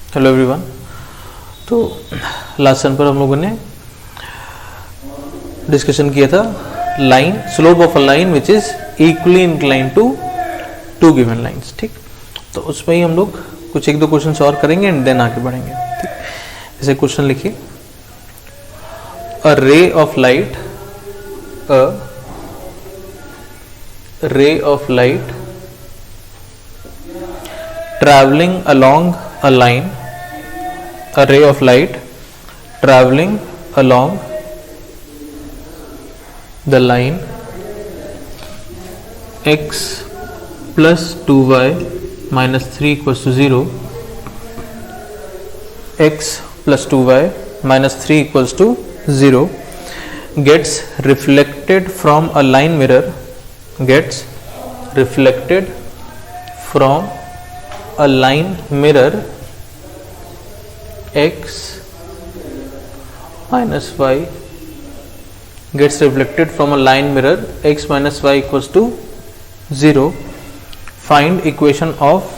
Hello everyone. तो last session पर हम लोगों ने डिस्कशन किया था line, slope of a line which is equally incline to two given lines. ठीक, तो उसमें ही हम लोग कुछ एक दो क्वेश्चन और करेंगे एंड देन आगे बढ़ेंगे। ठीक, जैसे क्वेश्चन लिखिए, a ray of light, a ray of light traveling along a line, a ray of light traveling along the line x plus 2y minus 3 equals to 0, x plus 2y minus 3 equals to 0 gets reflected from a line mirror, gets reflected from a line mirror x minus y, gets reflected from a line mirror x minus y equals to 0. Find equation of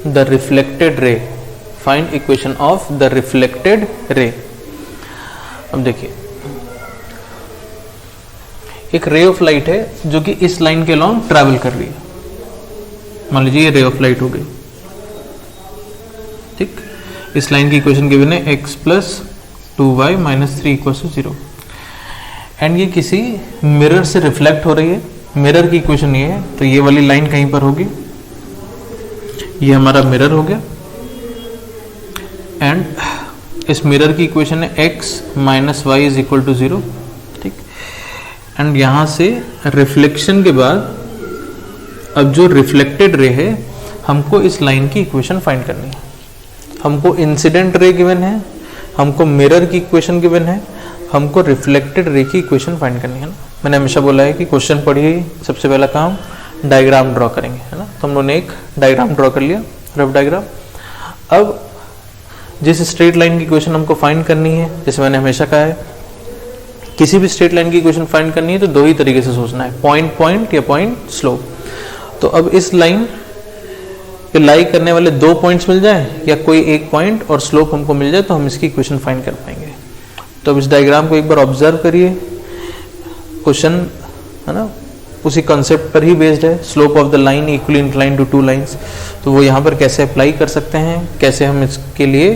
the reflected ray. Find equation of the reflected ray. अब देखिए, एक रे of light है जो कि इस line के along travel कर रही है। मान लीजिए ये रे ऑफ लाइट हो गई। ठीक, इस लाइन की इक्वेशन गिवन है x plus 2y minus 3 equal to 0 and ये किसी मिरर से रिफ्लेक्ट हो रही है। मिरर की इक्वेशन ये है, तो ये वाली लाइन कहीं पर होगी, ये हमारा मिरर हो गया एंड इस मिरर की इक्वेशन है x minus y is equal to 0। And यहाँ से रिफ्लेक्शन के बाद अब जो रिफ्लेक्टेड रे है, हमको इस लाइन की इक्वेशन फाइंड करनी है। हमको इंसिडेंट रे गिवन है, हमको मिरर की इक्वेशन गिवन है, हमको रिफ्लेक्टेड रे की इक्वेशन फाइंड करनी है ना। मैंने हमेशा बोला है कि क्वेश्चन पढ़िए, सबसे पहला काम डायग्राम ड्रॉ करेंगे, है ना। तो हम लोगों ने एक डायग्राम ड्रॉ कर लिया, रफ डायग्राम। अब जिस स्ट्रेट लाइन की इक्वेशन हमको फाइंड करनी है, जैसे मैंने हमेशा कहा है, किसी भी स्ट्रेट लाइन की इक्वेशन फाइंड करनी है तो दो ही तरीके से सोचना है, पॉइंट पॉइंट या पॉइंट स्लोप। तो अब इस लाइन पे लाई करने वाले दो पॉइंट्स मिल जाए या कोई एक पॉइंट और स्लोप हमको मिल जाए तो हम इसकी इक्वेशन फाइंड कर पाएंगे। तो अब इस डायग्राम को एक बार ऑब्जर्व करिए, क्वेश्चन है ना उसी कॉन्सेप्ट पर ही बेस्ड है, slope of the line equally incline to two lines. तो वो यहाँ पर कैसे अप्लाई कर सकते हैं, कैसे हम इसके लिए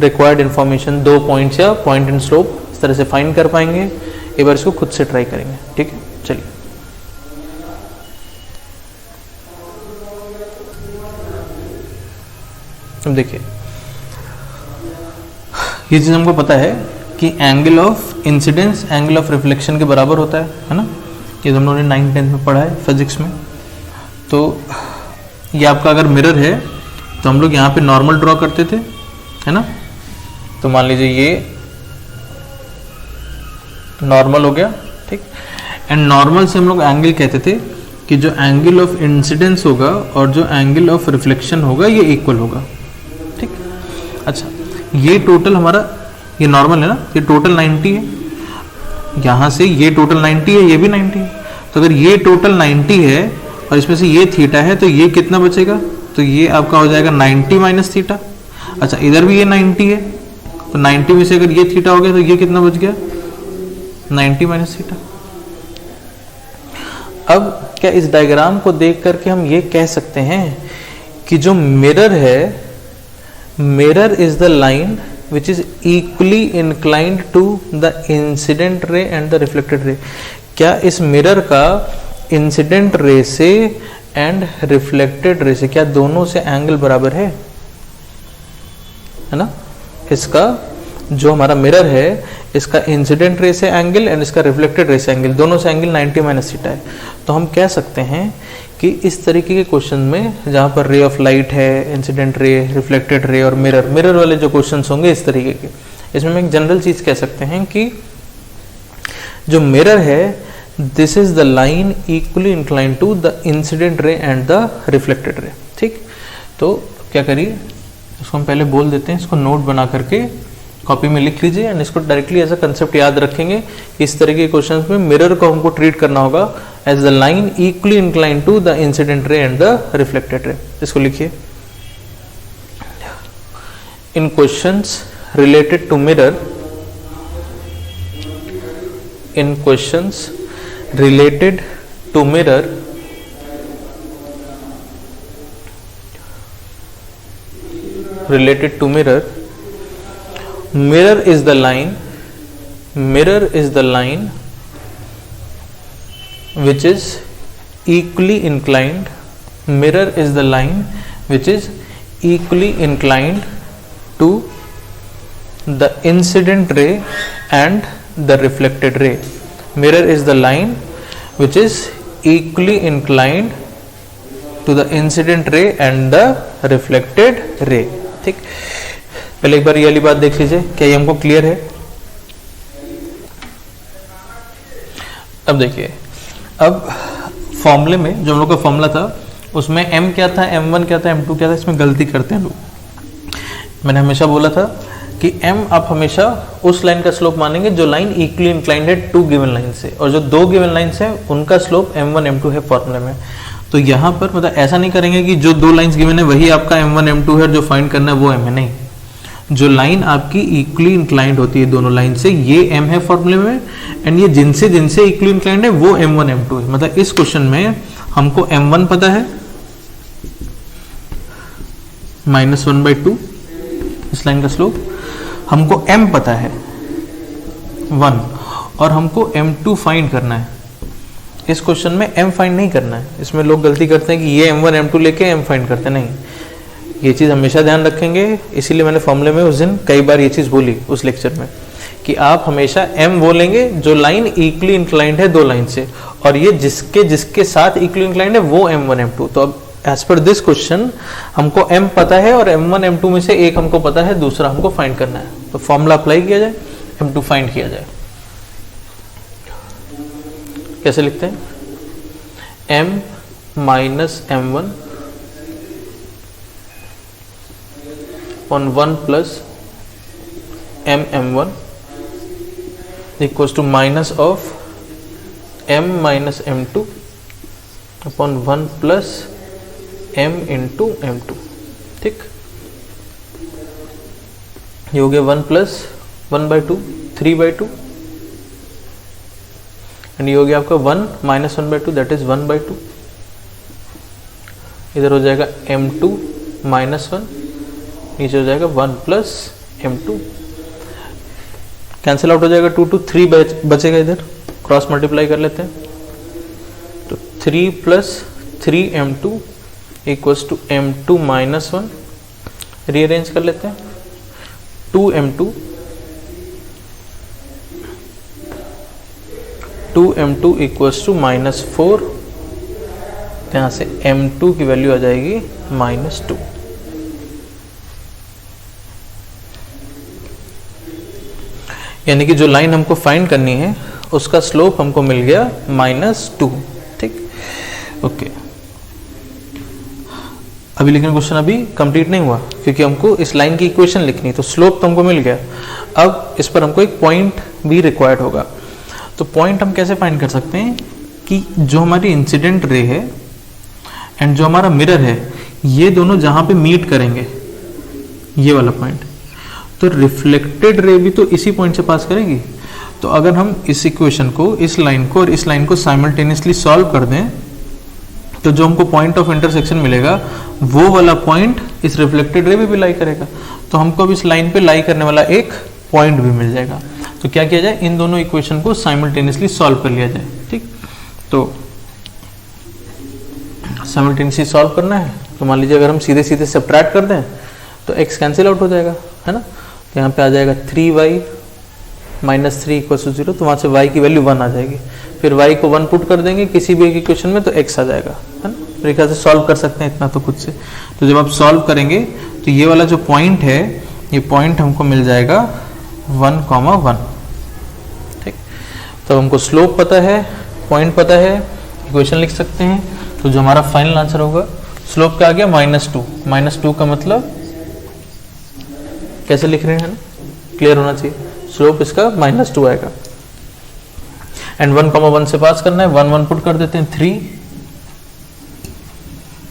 रिक्वायर्ड इंफॉर्मेशन दो पॉइंट्स या पॉइंट एंड स्लोप इस तरह से फाइंड कर पाएंगे। एक बार इसको खुद से ट्राई करेंगे। ठीक है, चलिए। अब देखिए, ये चीज हमको पता है कि angle of incidence angle of reflection के बराबर होता है ना। ये तो हम लोगों ने 9th-10th में पढ़ा है फिजिक्स में। तो ये आपका अगर मिरर है तो हम लोग यहाँ पे नॉर्मल ड्रॉ करते थे, है ना। तो मान लीजिए ये नॉर्मल हो गया। ठीक, एंड नॉर्मल से हम लोग एंगल कहते थे कि जो एंगल ऑफ इंसिडेंस होगा और जो एंगल ऑफ रिफ्लेक्शन होगा ये इक्वल होगा। ठीक, अच्छा, ये टोटल हमारा ये नॉर्मल है ना, ये टोटल 90 है, यहाँ से ये टोटल 90 है, ये भी 90 है। तो अगर ये टोटल 90 है और इसमें से ये थीटा है तो ये कितना बचेगा, तो ये आपका हो जाएगा 90 माइनस थीटा। अच्छा, इधर भी ये 90 है, तो 90 में से अगर ये थीटा हो गया तो ये कितना बच गया, 90 माइनस थीटा। अब क्या इस डायग्राम को देख करके हम ये कह सकते हैं कि जो मिरर है, mirror is the line which is equally inclined to the incident ray and the reflected ray. क्या इस मिरर का इंसिडेंट रे से एंड रिफ्लेक्टेड रे से क्या दोनों से एंगल बराबर है ना। इसका जो हमारा मिरर है, इसका इंसिडेंट रे से एंगल एंड इसका रिफ्लेक्टेड रे से एंगल, दोनों से एंगल 90 माइनस थीटा है। तो हम कह सकते हैं कि इस तरीके के क्वेश्चन में जहाँ पर रे ऑफ लाइट है, इंसिडेंट रे, रिफ्लेक्टेड रे और मिरर वाले जो क्वेश्चंस होंगे इस तरीके के, इसमें हम एक जनरल चीज कह सकते हैं कि जो मिरर है, this is the line equally inclined to the incident ray and the reflected ray. ठीक, तो क्या करिए, इसको हम पहले बोल देते हैं, इसको नोट बना करके कॉपी में लिख लीजिए एंड इसको डायरेक्टली ऐसा कंसेप्ट याद रखेंगे। इस तरह के क्वेश्चंस में मिरर को हमको ट्रीट करना होगा as the line equally incline to the incident ray and the reflected ray. इसको लिखिए, in questions related to mirror, in questions related to mirror, related to mirror, mirror is the line, mirror is the line which is equally inclined, mirror is the line which is equally inclined to the incident ray and the reflected ray. Mirror is the line which is equally inclined to the incident ray and the reflected ray. ठीक, पहले एक बार ये वाली बात देख लीजिए, क्या ये हमको क्लियर है? अब देखिए, अब फॉर्मूले में जो हम लोग का फॉर्मूला था उसमें m क्या था, m1 क्या था, m2 क्या था, इसमें गलती करते हैं लोग। मैंने हमेशा बोला था कि m आप हमेशा उस लाइन का स्लोप मानेंगे जो लाइन इक्वली इंक्लाइंड है टू गिवन लाइन से, और जो दो गिवन लाइन्स है उनका स्लोप m1 m2 है फॉर्मूले में। तो यहाँ पर मतलब ऐसा नहीं करेंगे कि जो दो लाइन्स गिवन है वही आपका m1 m2 है, जो फाइंड करना है वो m है, नहीं। जो लाइन आपकी इक्वली इंक्लाइंड होती है दोनों लाइन से, ये m है फॉर्मूले में, एंड ये जिनसे जिनसे इक्वली इंक्लाइंड है वो m1 m2 है। मतलब इस क्वेश्चन में हमको m1 पता है -1/2 इस लाइन का स्लोप, हमको m पता है 1, और हमको m2 फाइंड करना है। इस क्वेश्चन में m फाइंड नहीं करना है। इसमें लोग गलती करते हैं कि ये m1 m2 लेके m फाइंड करते हैं, नहीं। ये चीज़ हमेशा ध्यान रखेंगे, इसीलिए मैंने फॉर्मूले में उस दिन कई बार ये चीज़ बोली उस लेक्चर में कि आप हमेशा m वो लेंगे जो लाइन इक्वली इंक्लाइंड है दो लाइन से, और ये जिसके जिसके साथ इक्वली इंक्लाइंड है वो m1 m2। तो अब एज पर दिस क्वेश्चन हमको m पता है और m1 m2 में से एक हमको पता है, दूसरा हमको फाइंड करना है। तो फॉर्मूला अप्लाई किया जाए, m2 फाइंड किया जाए। कैसे लिखते हैं? m minus m1 on 1 plus m1 equals to minus of m minus m2 upon 1 plus m into m2। ठीक, ये हो गया 1 plus 1/2 3/2, एंड ये हो गया आपका 1 minus 1/2 दैट इज 1/2। इधर हो जाएगा m2 minus 1, नीचे हो जाएगा 1 plus m2, कैंसिल आउट हो जाएगा, 2 to 3 बचेगा, इधर क्रॉस मल्टीप्लाई कर लेते हैं। तो 3 plus 3m2 equals to m2 minus 1, rearrange कर लेते हैं। 2m2 इक्वल्स टू -4, यहाँ से m2 की वैल्यू आ जाएगी -2। यानी कि जो लाइन हमको फाइंड करनी है उसका स्लोप हमको मिल गया -2। ठीक, ओके। अभी लेकिन क्वेश्चन अभी कंप्लीट नहीं हुआ, क्योंकि हमको इस लाइन की इक्वेशन लिखनी है। तो स्लोप तो हमको मिल गया, अब इस पर हमको एक पॉइंट भी रिक्वायर्ड होगा। तो पॉइंट हम कैसे फाइंड कर सकते हैं कि जो हमारी इंसिडेंट रे है एंड जो हमारा मिरर है, ये दोनों जहां पे मीट करेंगे, ये वाला पॉइंट, तो रिफ्लेक्टेड रे भी तो इसी पॉइंट से पास करेगी। तो अगर हम इस इक्वेशन को, इस लाइन को और इस लाइन को साइमल्टेनियसली सॉल्व कर दें, तो जो हमको पॉइंट ऑफ इंटरसेक्शन मिलेगा वो वाला पॉइंट इस रिफ्लेक्टेड रे में भी लाई करेगा। तो हमको अब इस लाइन पे लाई करने वाला एक पॉइंट भी मिल जाएगा। तो क्या किया जाए, इन दोनों इक्वेशन को साइमल्टेनियसली सॉल्व कर लिया जाए। ठीक, तो साइमल्टेनियसली सॉल्व करना है तो मान लीजिए अगर हम सीधे सीधे सब्ट्रैक्ट कर दें तो x कैंसिल आउट हो जाएगा, है ना। तो यहाँ पे आ जाएगा 3y -3 इक्वल्स टू 0, तो वहाँ से y की वैल्यू 1 आ जाएगी। फिर y को 1 पुट कर देंगे किसी भी एक इक्वेशन में तो x आ जाएगा, है ना। मेरे ख्याल से सॉल्व कर सकते हैं इतना तो खुद से। तो जब आप सॉल्व करेंगे तो ये वाला जो पॉइंट है, ये पॉइंट हमको मिल जाएगा 1,1। ठीक, तो हमको स्लोप पता है, पॉइंट पता है, इक्वेशन लिख सकते हैं। तो जो हमारा फाइनल आंसर होगा, स्लोप क्या आ गया -2। -2 का मतलब कैसे लिख रहे हैं ना, क्लियर होना चाहिए। स्लोप इसका -2 आएगा एंड 1,1 से पास करना है। 1 1 पुट कर देते हैं 3,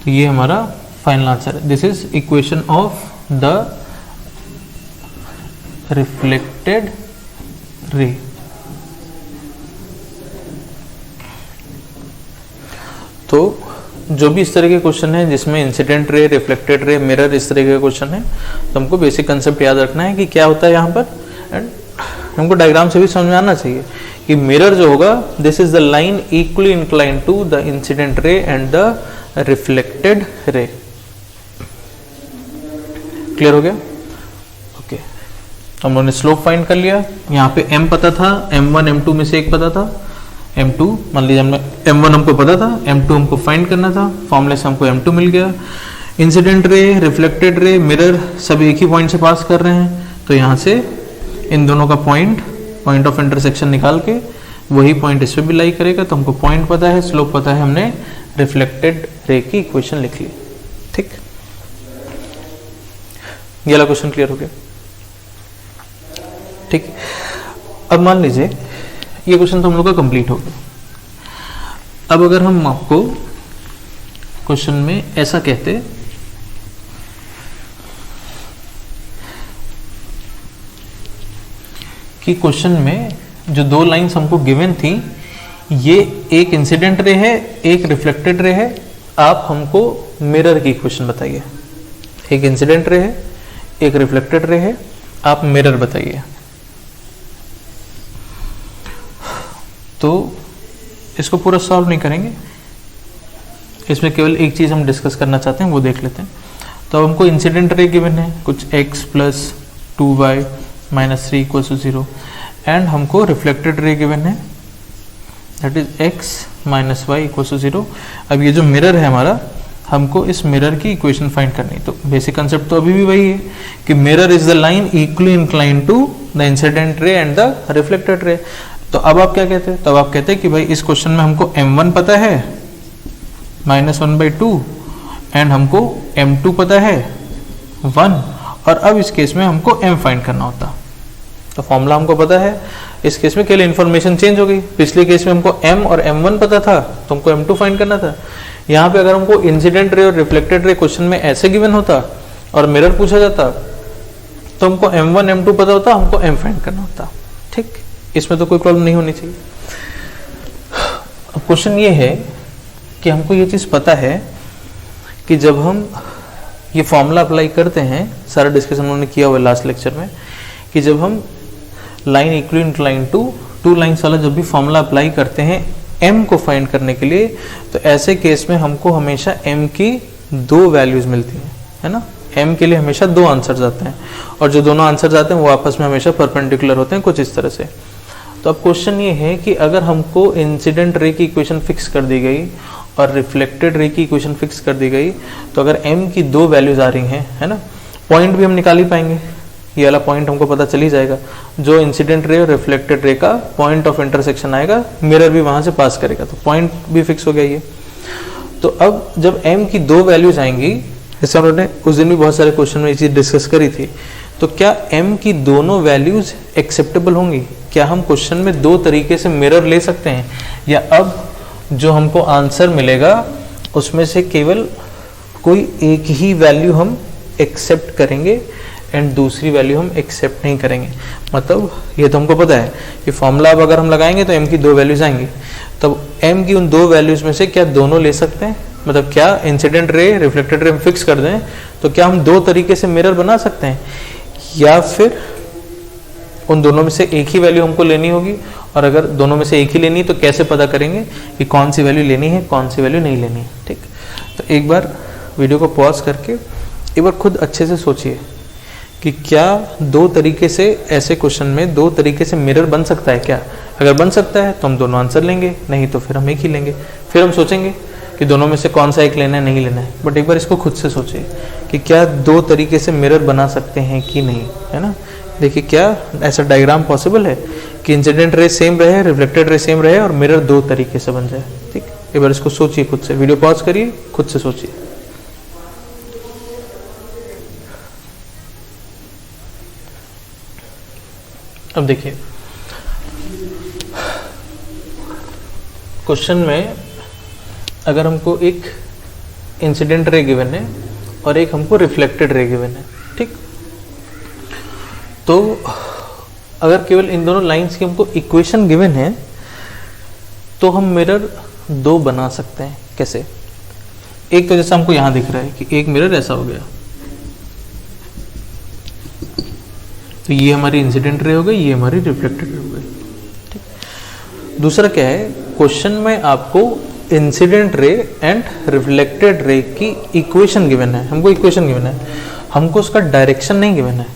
तो ये हमारा फाइनल आंसर है। This is equation of the reflected ray. तो जो भी इस तरह के क्वेश्चन है जिसमें incident ray, reflected ray, mirror, इस तरह के क्वेश्चन है, तो हमको बेसिक कंसेप्ट याद रखना है कि क्या होता है यहाँ पर, एंड हमको डायग्राम से भी समझ में आना चाहिए कि मिरर जो होगा, this is the line equally incline to the incident ray and the reflected ray. Clear हो गया? ओके, हम लोगों ने स्लोप फाइंड कर लिया। यहाँ पे m पता था, m1 m2 में से एक पता था, m2 मान लीजिए हमने m1 हमको पता था, m2 हमको फाइंड करना था, फॉर्मूले से हमको m2 मिल गया। Incident ray, reflected ray, mirror सब एक ही पॉइंट से पास कर रहे हैं, तो यहाँ से इन दोनों का पॉइंट ऑफ इंटरसेक्शन निकाल के वही पॉइंट इस पे भी लाई करेगा, तो हमको पॉइंट पता है, स्लोप पता है, हमने रिफ्लेक्टेड रे की इक्वेशन लिख ली। ठीक, ये वाला क्वेश्चन क्लियर हो गया? ठीक, अब मान लीजिए ये क्वेश्चन तो हम लोग का कंप्लीट हो गया। अब अगर हम आपको क्वेश्चन में ऐसा कहते कि क्वेश्चन में जो दो लाइंस हमको गिवन थी, ये एक इंसिडेंट रे है, एक रिफ्लेक्टेड रे है, आप हमको मिरर की इक्वेशन बताइए। एक इंसिडेंट रे है, एक रिफ्लेक्टेड रे है, आप मिरर बताइए। तो इसको पूरा सॉल्व नहीं करेंगे, इसमें केवल एक चीज हम डिस्कस करना चाहते हैं, वो देख लेते हैं। तो अब हमको इंसिडेंट रे गिवन है, कुछ x plus 2y minus 3 equal to 0, and हमको रिफ्लेक्टेड रे गिवन है, that is x minus y equal to 0। अब ये जो मिरर है हमारा, हमको इस मिरर की इक्वेशन फाइंड करनी है। तो बेसिक कंसेप्ट तो अभी भी वही है कि mirror is the line equally incline to the incident ray and the reflected ray. तो अब आप क्या कहते हैं? तब आप कहते हैं कि भाई इस क्वेश्चन में हमको m1 पता है -1/2 एंड हमको m2 पता है 1, और अब इस केस में हमको m फाइंड करना होता। तो फॉर्मूला हमको पता है, इस केस में केवल इन्फॉर्मेशन चेंज हो गई। पिछले केस में हमको m और m1 पता था, तो हमको m2 फाइंड करना था। यहाँ पे अगर हमको इंसिडेंट रे और रिफ्लेक्टेड रे क्वेश्चन में ऐसे गिवन होता और मिरर पूछा जाता, तो हमको m1 m2 पता होता, हमको m फाइंड करना होता। ठीक, इसमें तो कोई प्रॉब्लम नहीं होनी चाहिए। अब क्वेश्चन ये है कि हमको ये चीज पता है कि जब हम ये फॉर्मूला अप्लाई करते हैं, सारा डिस्कशन उन्होंने किया हुआ लास्ट लेक्चर में, कि जब हम line equally incline to two lines वाला जब भी फॉर्मूला अप्लाई करते हैं m को फाइंड करने के लिए, तो ऐसे केस में हमको हमेशा m की दो वैल्यूज मिलती हैं, है ना। m के लिए हमेशा दो आंसर्स आते हैं, और जो दोनों आंसर्स आते हैं वो आपस में हमेशा परपेंडिकुलर होते हैं, कुछ इस तरह से। तो अब क्वेश्चन ये है कि अगर हमको इंसिडेंट रे की इक्वेशन फिक्स कर दी गई और रिफ्लेक्टेड रे की इक्वेशन फिक्स कर दी गई, तो अगर m की दो वैल्यूज आ रही हैं, है ना, पॉइंट भी हम निकाल ही पाएंगे, ये वाला पॉइंट हमको पता चल ही जाएगा। जो इंसिडेंट रे और रिफ्लेक्टेड रे का पॉइंट ऑफ इंटरसेक्शन आएगा, मिरर भी वहां से पास करेगा, तो पॉइंट भी फिक्स हो गया ये। तो अब जब m की दो वैल्यूज आएंगी, जैसे उन्होंने उस दिन भी बहुत सारे क्वेश्चन में ये चीज डिस्कस करी थी, तो क्या m की दोनों वैल्यूज एक्सेप्टेबल होंगी? क्या हम क्वेश्चन में दो तरीके से मिरर ले सकते हैं, या अब जो हमको आंसर मिलेगा उसमें से केवल कोई एक ही वैल्यू हम एक्सेप्ट करेंगे एंड दूसरी वैल्यू हम एक्सेप्ट नहीं करेंगे? मतलब ये तो हमको पता है कि फॉर्मूला अब अगर हम लगाएंगे तो m की दो वैल्यूज आएंगी, तब m की उन दो वैल्यूज में से क्या दोनों ले सकते हैं? मतलब क्या इंसिडेंट रे रिफ्लेक्टेड रे हम फिक्स कर दें, तो क्या हम दो तरीके से मिरर बना सकते हैं, या फिर उन दोनों में से एक ही वैल्यू हमको लेनी होगी? और अगर दोनों में से एक ही लेनी है तो कैसे पता करेंगे कि कौन सी वैल्यू लेनी है, कौन सी वैल्यू नहीं लेनी है? ठीक, तो एक बार वीडियो को पॉज करके एक बार खुद अच्छे से सोचिए कि क्या दो तरीके से, ऐसे क्वेश्चन में दो तरीके से मिरर बन सकता है क्या? अगर बन सकता है तो हम दोनों आंसर लेंगे, नहीं तो फिर हम एक ही लेंगे। फिर हम सोचेंगे कि दोनों में से कौन सा एक लेना है, नहीं लेना है। बट एक बार इसको खुद से सोचिए कि क्या दो तरीके से मिरर बना सकते हैं कि नहीं, है ना। देखिए क्या ऐसा डायग्राम पॉसिबल है कि इंसिडेंट रे सेम रहे, रिफ्लेक्टेड रे सेम रहे और मिरर दो तरीके से बन जाए? ठीक, एक बार इसको सोचिए खुद से, वीडियो पॉज करिए, खुद से सोचिए। अब देखिए क्वेश्चन में अगर हमको एक इंसिडेंट रे गिवन है और एक हमको रिफ्लेक्टेड रे गिवन है, ठीक, तो अगर केवल इन दोनों लाइंस की हमको इक्वेशन गिवन है तो हम मिरर दो बना सकते हैं। कैसे? एक तो जैसा हमको यहां दिख रहा है कि एक मिरर ऐसा हो गया, तो ये हमारी इंसिडेंट रे हो गई, ये हमारी रिफ्लेक्टेड रे हो गई। ठीक। दूसरा क्या है, क्वेश्चन में आपको incident ray and reflected ray की इक्वेशन गिवन है, हमको इक्वेशन गिवन है, हमको उसका डायरेक्शन नहीं गिवन है।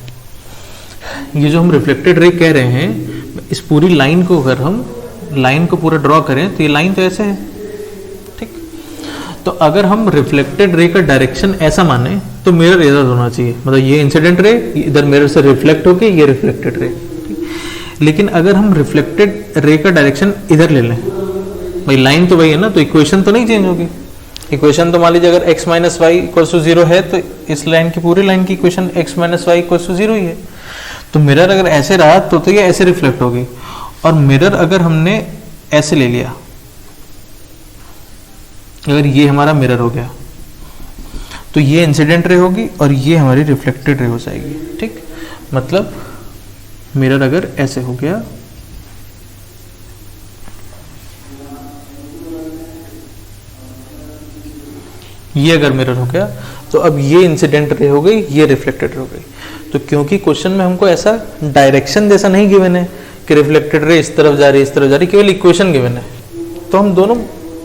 ये जो हम रिफ्लेक्टेड रे कह रहे हैं, इस पूरी लाइन को अगर हम लाइन को पूरा ड्रॉ करें तो ये लाइन तो ऐसे है। ठीक। तो अगर हम रिफ्लेक्टेड रे का डायरेक्शन ऐसा माने तो मिरर इधर होना चाहिए, मतलब ये इंसिडेंट रे इधर मिरर से रिफ्लेक्ट होके ये रिफ्लेक्टेड रे। लेकिन अगर हम रिफ्लेक्टेड रे का डायरेक्शन इधर ले लें, भाई लाइन तो वही है ना, तो इक्वेशन तो नहीं चेंज होगी। इक्वेशन तो मान लीजिए अगर x minus y equal to 0 है तो इस लाइन की पूरी लाइन की equation x minus y equal to 0 ही है। तो मिरर अगर ऐसे रहा तो ये ऐसे रिफ्लेक्ट होगी, और मिरर अगर हमने ऐसे ले लिया, अगर ये हमारा मिरर हो गया तो ये इंसिडेंट रे होगी और ये हमारी रिफ्लेक्टेड रे हो जाएगी। ठीक। मतलब मिरर अगर ऐसे हो गया, ये अगर मिरर हो गया तो अब ये इंसिडेंट रे हो गई, ये रिफ्लेक्टेड रे हो गई। तो क्योंकि क्वेश्चन में हमको ऐसा डायरेक्शन जैसा नहीं गिवन है कि रिफ्लेक्टेड रे इस तरफ जा रही है इस तरफ जा रही, केवल इक्वेशन गिवन है, तो हम दोनों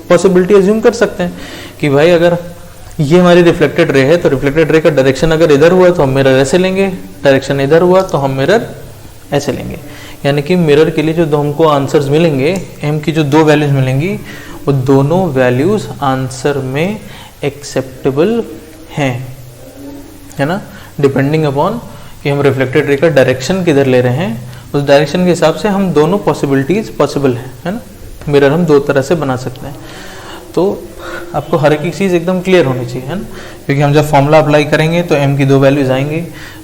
पॉसिबिलिटी अज्यूम कर सकते हैं कि भाई अगर ये हमारी रिफ्लेक्टेड रे है तो रिफ्लेक्टेड रे का डायरेक्शन अगर इधर हुआ तो हम मिरर ऐसे लेंगे, डायरेक्शन इधर हुआ तो हम मिरर ऐसे लेंगे। यानी कि मिरर के लिए जो हमको आंसर्स मिलेंगे, एम की जो दो वैल्यूज मिलेंगी, वो दोनों वैल्यूज आंसर में एक्सेप्टेबल हैं, है ना, डिपेंडिंग अपॉन कि हम रिफ्लेक्टेड रे का डायरेक्शन किधर ले रहे हैं, उस डायरेक्शन के हिसाब से हम दोनों पॉसिबिलिटीज पॉसिबल है ना। मिरर हम दो तरह से बना सकते हैं। तो आपको हर एक चीज़ एकदम क्लियर होनी चाहिए, है ना, क्योंकि हम जब फॉर्मूला अप्लाई करेंगे तो एम की दो वैल्यूज आएंगी,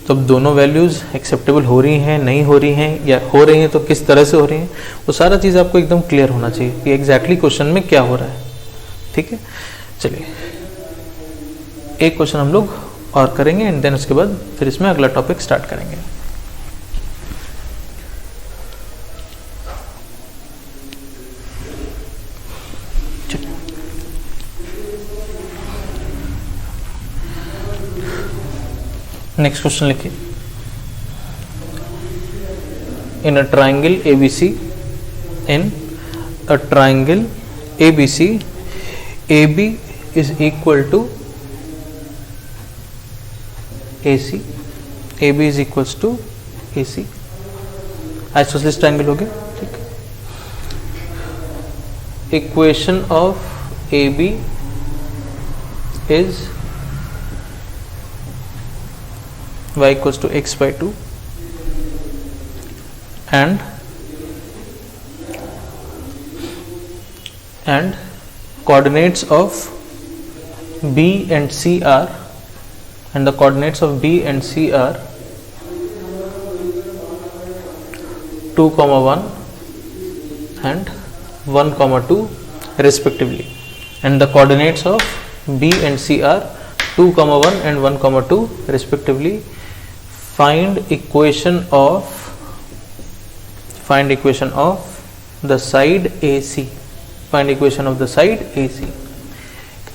तो अब दोनों वैल्यूज एक्सेप्टेबल हो रही हैं, नहीं हो रही हैं, या हो रही हैं तो किस तरह से हो रही हैं, वो सारा चीज़ आपको एकदम क्लियर होना चाहिए कि एग्जैक्टली क्वेश्चन में क्या हो रहा है। ठीक है, चलिए एक क्वेश्चन हम लोग और करेंगे एंड देन उसके बाद फिर इसमें अगला टॉपिक स्टार्ट करेंगे। नेक्स्ट क्वेश्चन लिखिए। In a triangle ABC, in a triangle ABC, AB is equal to AC, AB is equals to AC, isosceles triangle हो गया। ठीक। Equation of AB is y equals to x by 2 and coordinates of B and C are, and the coordinates of B and C are 2, 1 and 1, 2 respectively, and the coordinates of B and C are 2, 1 and 1, 2 respectively. Find equation of the side AC. Find equation of the side AC.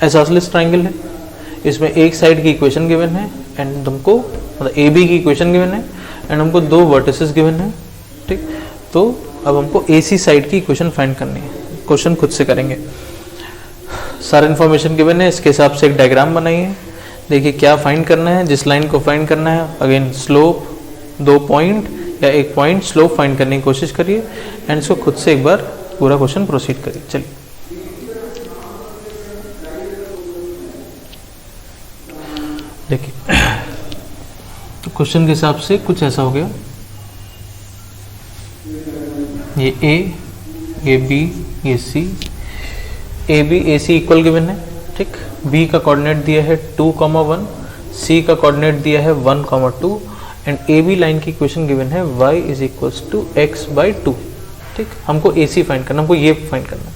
Isosceles triangle है, इसमें एक side की equation given है and हमको मतलब AB की equation given है and हमको दो वर्टिसेस गिवन है। ठीक। तो अब हमको AC साइड की इक्वेशन फाइंड करनी है। क्वेश्चन खुद से करेंगे, सारा इन्फॉर्मेशन गिवन है, इसके हिसाब से एक डायग्राम बनाइए। देखिए क्या फाइंड करना है, जिस लाइन को फाइंड करना है, अगेन स्लोप, दो पॉइंट या एक पॉइंट स्लोप फाइंड करने की कोशिश करिए एंड इसको खुद से एक बार पूरा क्वेश्चन प्रोसीड करिए। चलिए देखिए, तो क्वेश्चन के हिसाब से कुछ ऐसा हो गया, ये A, ये B, ये C, AB AC equal given है। ठीक। B का कोऑर्डिनेट दिया है 2, 1, C का कोऑर्डिनेट दिया है 1, 2 एंड AB लाइन की इक्वेशन गिवन है y is equals to x by 2। ठीक। हमको AC फाइंड करना, हमको ये फाइंड करना है।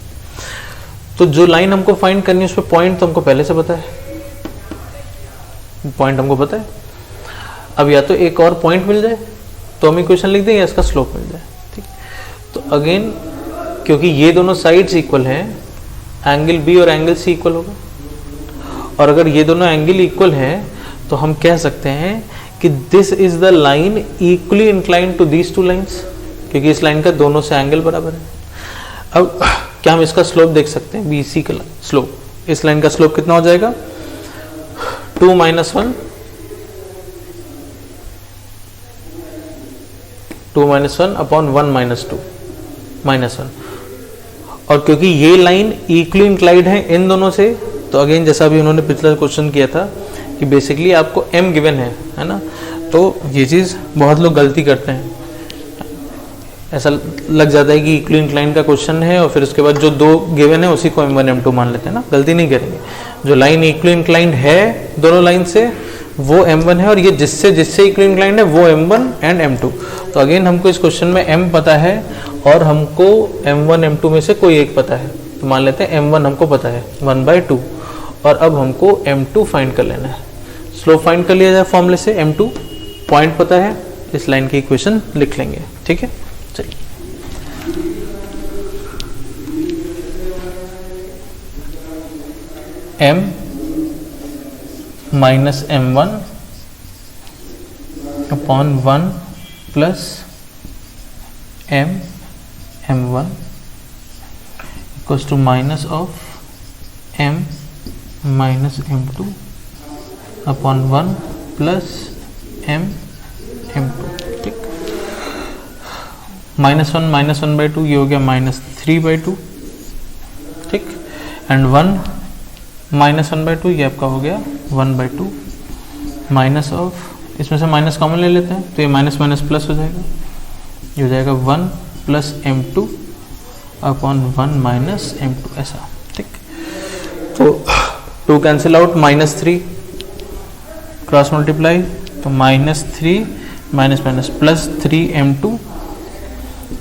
तो जो लाइन हमको फाइंड करनी है उस पर पॉइंट तो हमको पहले से पता है, पॉइंट हमको पता है। अब या तो एक और पॉइंट मिल जाए तो हम इक्वेशन लिख देंगे, इसका स्लोप मिल जाए। ठीक, तो अगेन क्योंकि ये दोनों साइड्स इक्वल हैं, एंगल बी और एंगल सी इक्वल होगा, और अगर ये दोनों एंगल इक्वल हैं तो हम कह सकते हैं कि this is the line equally inclined to these two lines, क्योंकि इस लाइन का दोनों से एंगल बराबर है। अब क्या हम इसका स्लोप देख सकते हैं, बी सी का स्लोप, इस लाइन का स्लोप कितना हो जाएगा 2 - 1 2 - 1 अपॉन 1 - 2 -1, और क्योंकि ये लाइन इक्वली इंक्लाइंड है इन दोनों से, तो अगेन जैसा भी उन्होंने पिछला क्वेश्चन किया था कि बेसिकली आपको m गिवन है ना, तो ये चीज़ बहुत लोग गलती करते हैं, ऐसा लग जाता है कि इक्वली इंक्लाइंड का क्वेश्चन है और फिर उसके बाद जो दो गिवन है उसी को m1 m2 मान लेते हैं ना, गलती नहीं करेंगे। जो लाइन इक्वली इंक्लाइंड है दोनों लाइन से वो m1 है, और ये जिससे इक्वली इंक्लाइंड है वो m1 एंड m2। तो अगेन हमको इस क्वेश्चन में m पता है और हमको m1 m2 में से कोई एक पता है, तो मान लेते हैं m1 हमको पता है 1/2, और अब हमको m2 फाइंड कर लेना है। स्लोप फाइंड कर लिया जाए फॉर्मूले से, m2 पॉइंट पता है, इस लाइन की इक्वेशन लिख लेंगे। ठीक है, चलिए m minus m1 upon 1 plus m1 equals to minus of m minus m2 upon 1 plus m2। ठीक, -1 - 1/2 ये हो गया -3/2। ठीक, एंड 1 - 1/2 ये आपका हो गया 1/2, माइनस ऑफ, इसमें से माइनस कॉमन ले लेते हैं तो ये माइनस माइनस प्लस हो जाएगा, ये हो जाएगा 1 plus m2 upon 1 minus m2 ऐसा। ठीक, तो 2 कैंसिल आउट, -3 क्रॉस मल्टीप्लाई, तो -3 minus minus plus 3m2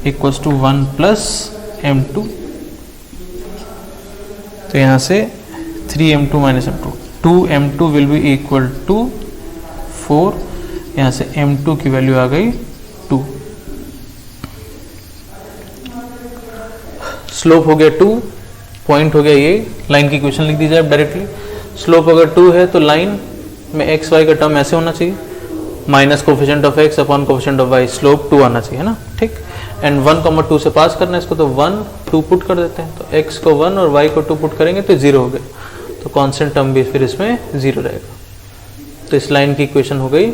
equals to 1 plus m2, तो यहाँ से 3m2 minus m2, 2m2 will be equal to 4, यहाँ से m2 की वैल्यू आ गई 2। स्लोप हो गया 2, पॉइंट हो गया ये, लाइन की इक्वेशन लिख दी जाए डायरेक्टली। स्लोप अगर 2 है तो लाइन में एक्स वाई का टर्म ऐसे होना चाहिए, minus coefficient of x upon coefficient of y, slope 2 आना चाहिए, है ना। ठीक, एंड 1, 2 से पास करना है इसको, तो 1, 2 पुट कर देते हैं, तो x को 1 और y को 2 पुट करेंगे तो 0 हो गया, तो कांस्टेंट टर्म भी फिर इसमें 0 रहेगा। तो इस लाइन की इक्वेशन हो गई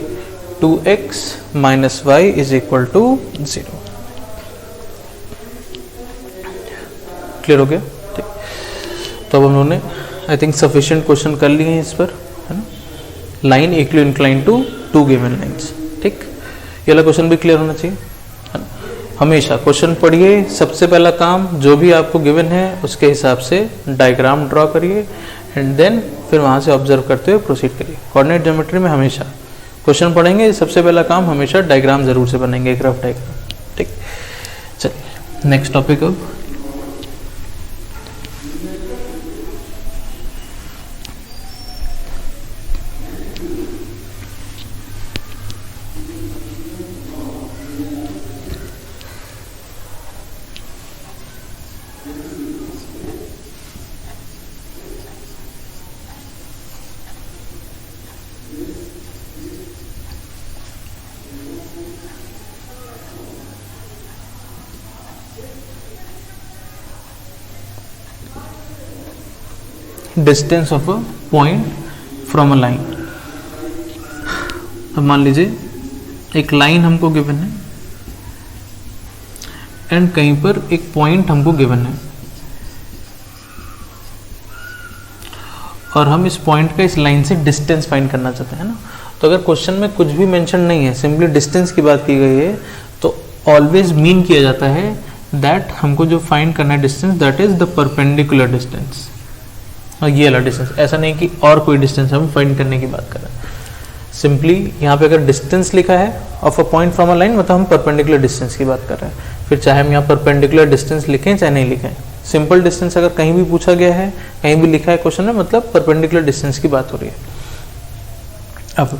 2x minus y is equal to 0। Clear हो गया। ठीक, तो अब हम लोगों ने आई थिंक सफिशिएंट क्वेश्चन कर लिए हैं इस पर, है ना। Line equally inclined to 2 given lines. ठीक, ये वाला क्वेश्चन भी क्लियर होना चाहिए, है ना। हमेशा क्वेश्चन पढ़िए, सबसे पहला काम जो भी आपको गिवन है उसके हिसाब से डायग्राम ड्रॉ करिए एंड देन फिर वहाँ से ऑब्जर्व करते हुए प्रोसीड करिए। कोऑर्डिनेट ज्योमेट्री में हमेशा क्वेश्चन पढ़ेंगे, सबसे पहला काम हमेशा डायग्राम जरूर से बनेंगे, एक रफ डायग्राम। ठीक, चलिए नेक्स्ट टॉपिक अब distance of a point from a line. अब मान लीजिए एक लाइन हमको गिवन है एंड कहीं पर एक पॉइंट हमको गिवन है और हम इस पॉइंट का इस लाइन से डिस्टेंस फाइंड करना चाहते हैं ना। तो अगर क्वेश्चन में कुछ भी मेंशन नहीं है, सिंपली डिस्टेंस की बात की गई है, तो ऑलवेज मीन किया जाता है दैट हमको जो फाइंड करना है distance, that is the perpendicular distance. और ये वाला डिस्टेंस, ऐसा नहीं कि और कोई डिस्टेंस हम फाइंड करने की बात कर रहे हैं। सिंपली यहाँ पे अगर डिस्टेंस लिखा है of a point from a line, मतलब हम परपेंडिकुलर डिस्टेंस की बात कर रहे हैं। फिर चाहे हम यहाँ परपेंडिकुलर डिस्टेंस लिखें चाहे नहीं लिखें, सिंपल डिस्टेंस अगर कहीं भी पूछा गया है, कहीं भी लिखा है क्वेश्चन में, मतलब परपेंडिकुलर डिस्टेंस की बात हो रही है। अब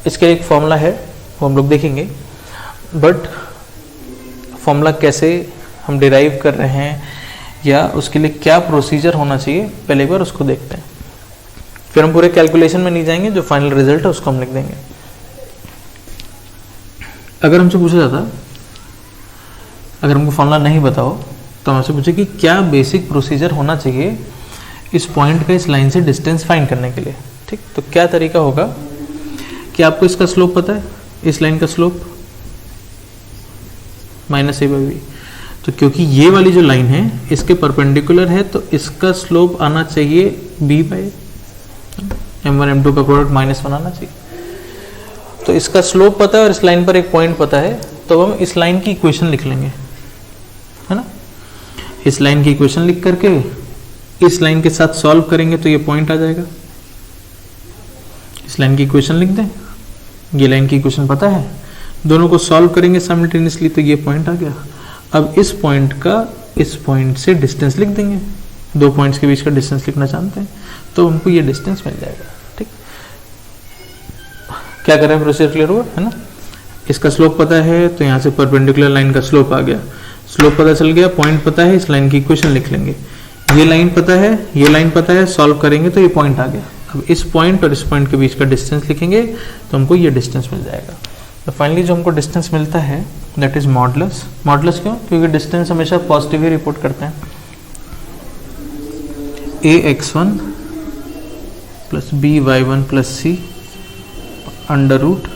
इसके एक फॉर्मूला है वो हम लोग देखेंगे, बट फॉर्मूला कैसे हम डिराइव कर रहे हैं या उसके लिए क्या प्रोसीजर होना चाहिए पहले एक बार उसको देखते हैं, फिर हम पूरे कैलकुलेशन में नहीं जाएंगे, जो फाइनल रिजल्ट है उसको हम लिख देंगे। अगर हमसे पूछा जाता, अगर हमको फॉर्मूला नहीं बताओ तो हमसे पूछे कि क्या बेसिक प्रोसीजर होना चाहिए इस पॉइंट का इस लाइन से डिस्टेंस फाइंड करने के लिए, ठीक, तो क्या तरीका होगा कि आपको इसका स्लोप पता है, इस लाइन का स्लोप -a/b, तो क्योंकि ये वाली जो लाइन है इसके परपेंडिकुलर है तो इसका स्लोप आना चाहिए b/m1 m2 का प्रोडक्ट -1 आना चाहिए। तो इसका स्लोप पता है और इस लाइन पर एक पॉइंट पता है, तो हम इस लाइन की इक्वेशन लिख लेंगे, है ना। इस लाइन की इक्वेशन लिख करके इस लाइन के साथ सॉल्व करेंगे तो ये पॉइंट आ जाएगा। इस लाइन की इक्वेशन लिख दें, ये लाइन की इक्वेशन पता है, दोनों को सॉल्व करेंगे साइमल्टेनियसली तो ये पॉइंट आ गया। अब इस पॉइंट का इस पॉइंट से डिस्टेंस लिख देंगे, दो पॉइंट्स के बीच का डिस्टेंस लिखना जानते हैं तो हमको ये डिस्टेंस मिल जाएगा, ठीक। क्या करें, प्रोसीजर क्लियर हुआ, है ना। इसका स्लोप पता है तो यहाँ से परपेंडिकुलर लाइन का स्लोप आ गया, स्लोप पता चल गया, पॉइंट पता है, इस लाइन की इक्वेशन लिख लेंगे, ये लाइन पता है, ये लाइन पता है, सॉल्व करेंगे तो ये पॉइंट आ गया। अब इस पॉइंट और इस पॉइंट के बीच का डिस्टेंस लिखेंगे तो हमको ये डिस्टेंस मिल जाएगा। तो फाइनली जो हमको डिस्टेंस मिलता है दैट इज मॉडुलस। मॉडुलस क्यों, क्योंकि डिस्टेंस हमेशा पॉजिटिव ही रिपोर्ट करते हैं। ax1 plus by1 plus c under root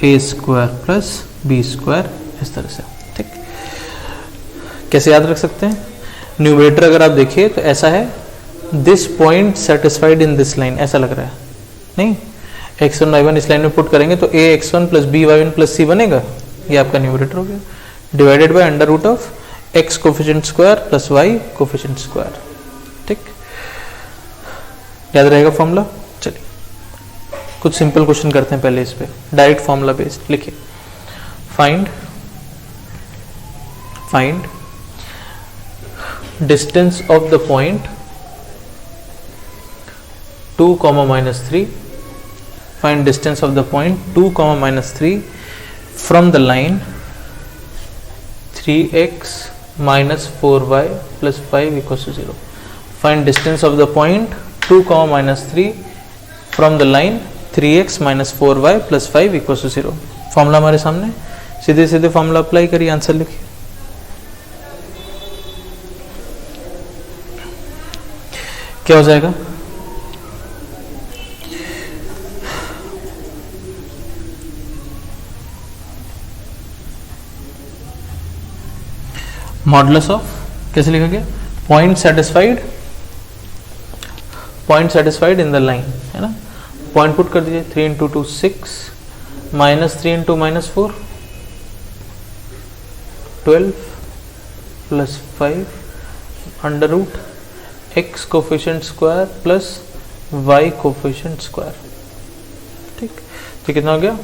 a² plus b², इस तरह से, ठीक। कैसे याद रख सकते हैं, न्यूमरेटर अगर आप देखिए तो ऐसा है, this point satisfied in this line, ऐसा लग रहा है, नहीं, x1 y1 इस लाइन में पुट करेंगे तो ax1 plus by1 plus c बनेगा, ये आपका न्यूमरेटर हो गया, divided by under root of x coefficient square plus y coefficient square, ठीक। याद रहेगा फॉर्मूला। चलिए कुछ सिंपल क्वेश्चन करते हैं पहले इस पे, डायरेक्ट फॉर्मूला बेस्ड। लिखिए, find distance of the point 2, -3, find distance of the point 2, -3 from the line 3x minus 4y plus 5 equals to 0. Find distance of the point 2, -3 from the line 3x minus 4y plus 5 equals to 0. Formula हमारे सामने, सीधे सीधे formula apply करिए, answer लिखिए। क्या हो जाएगा, modulus of, कैसे लिखा गया, point satisfied in the line, है ना। पॉइंट पुट कर दीजिए, 3 × 2 6 -3 × -4 12 plus 5 under root x coefficient square plus y coefficient square, ठीक। तो कितना हो गया,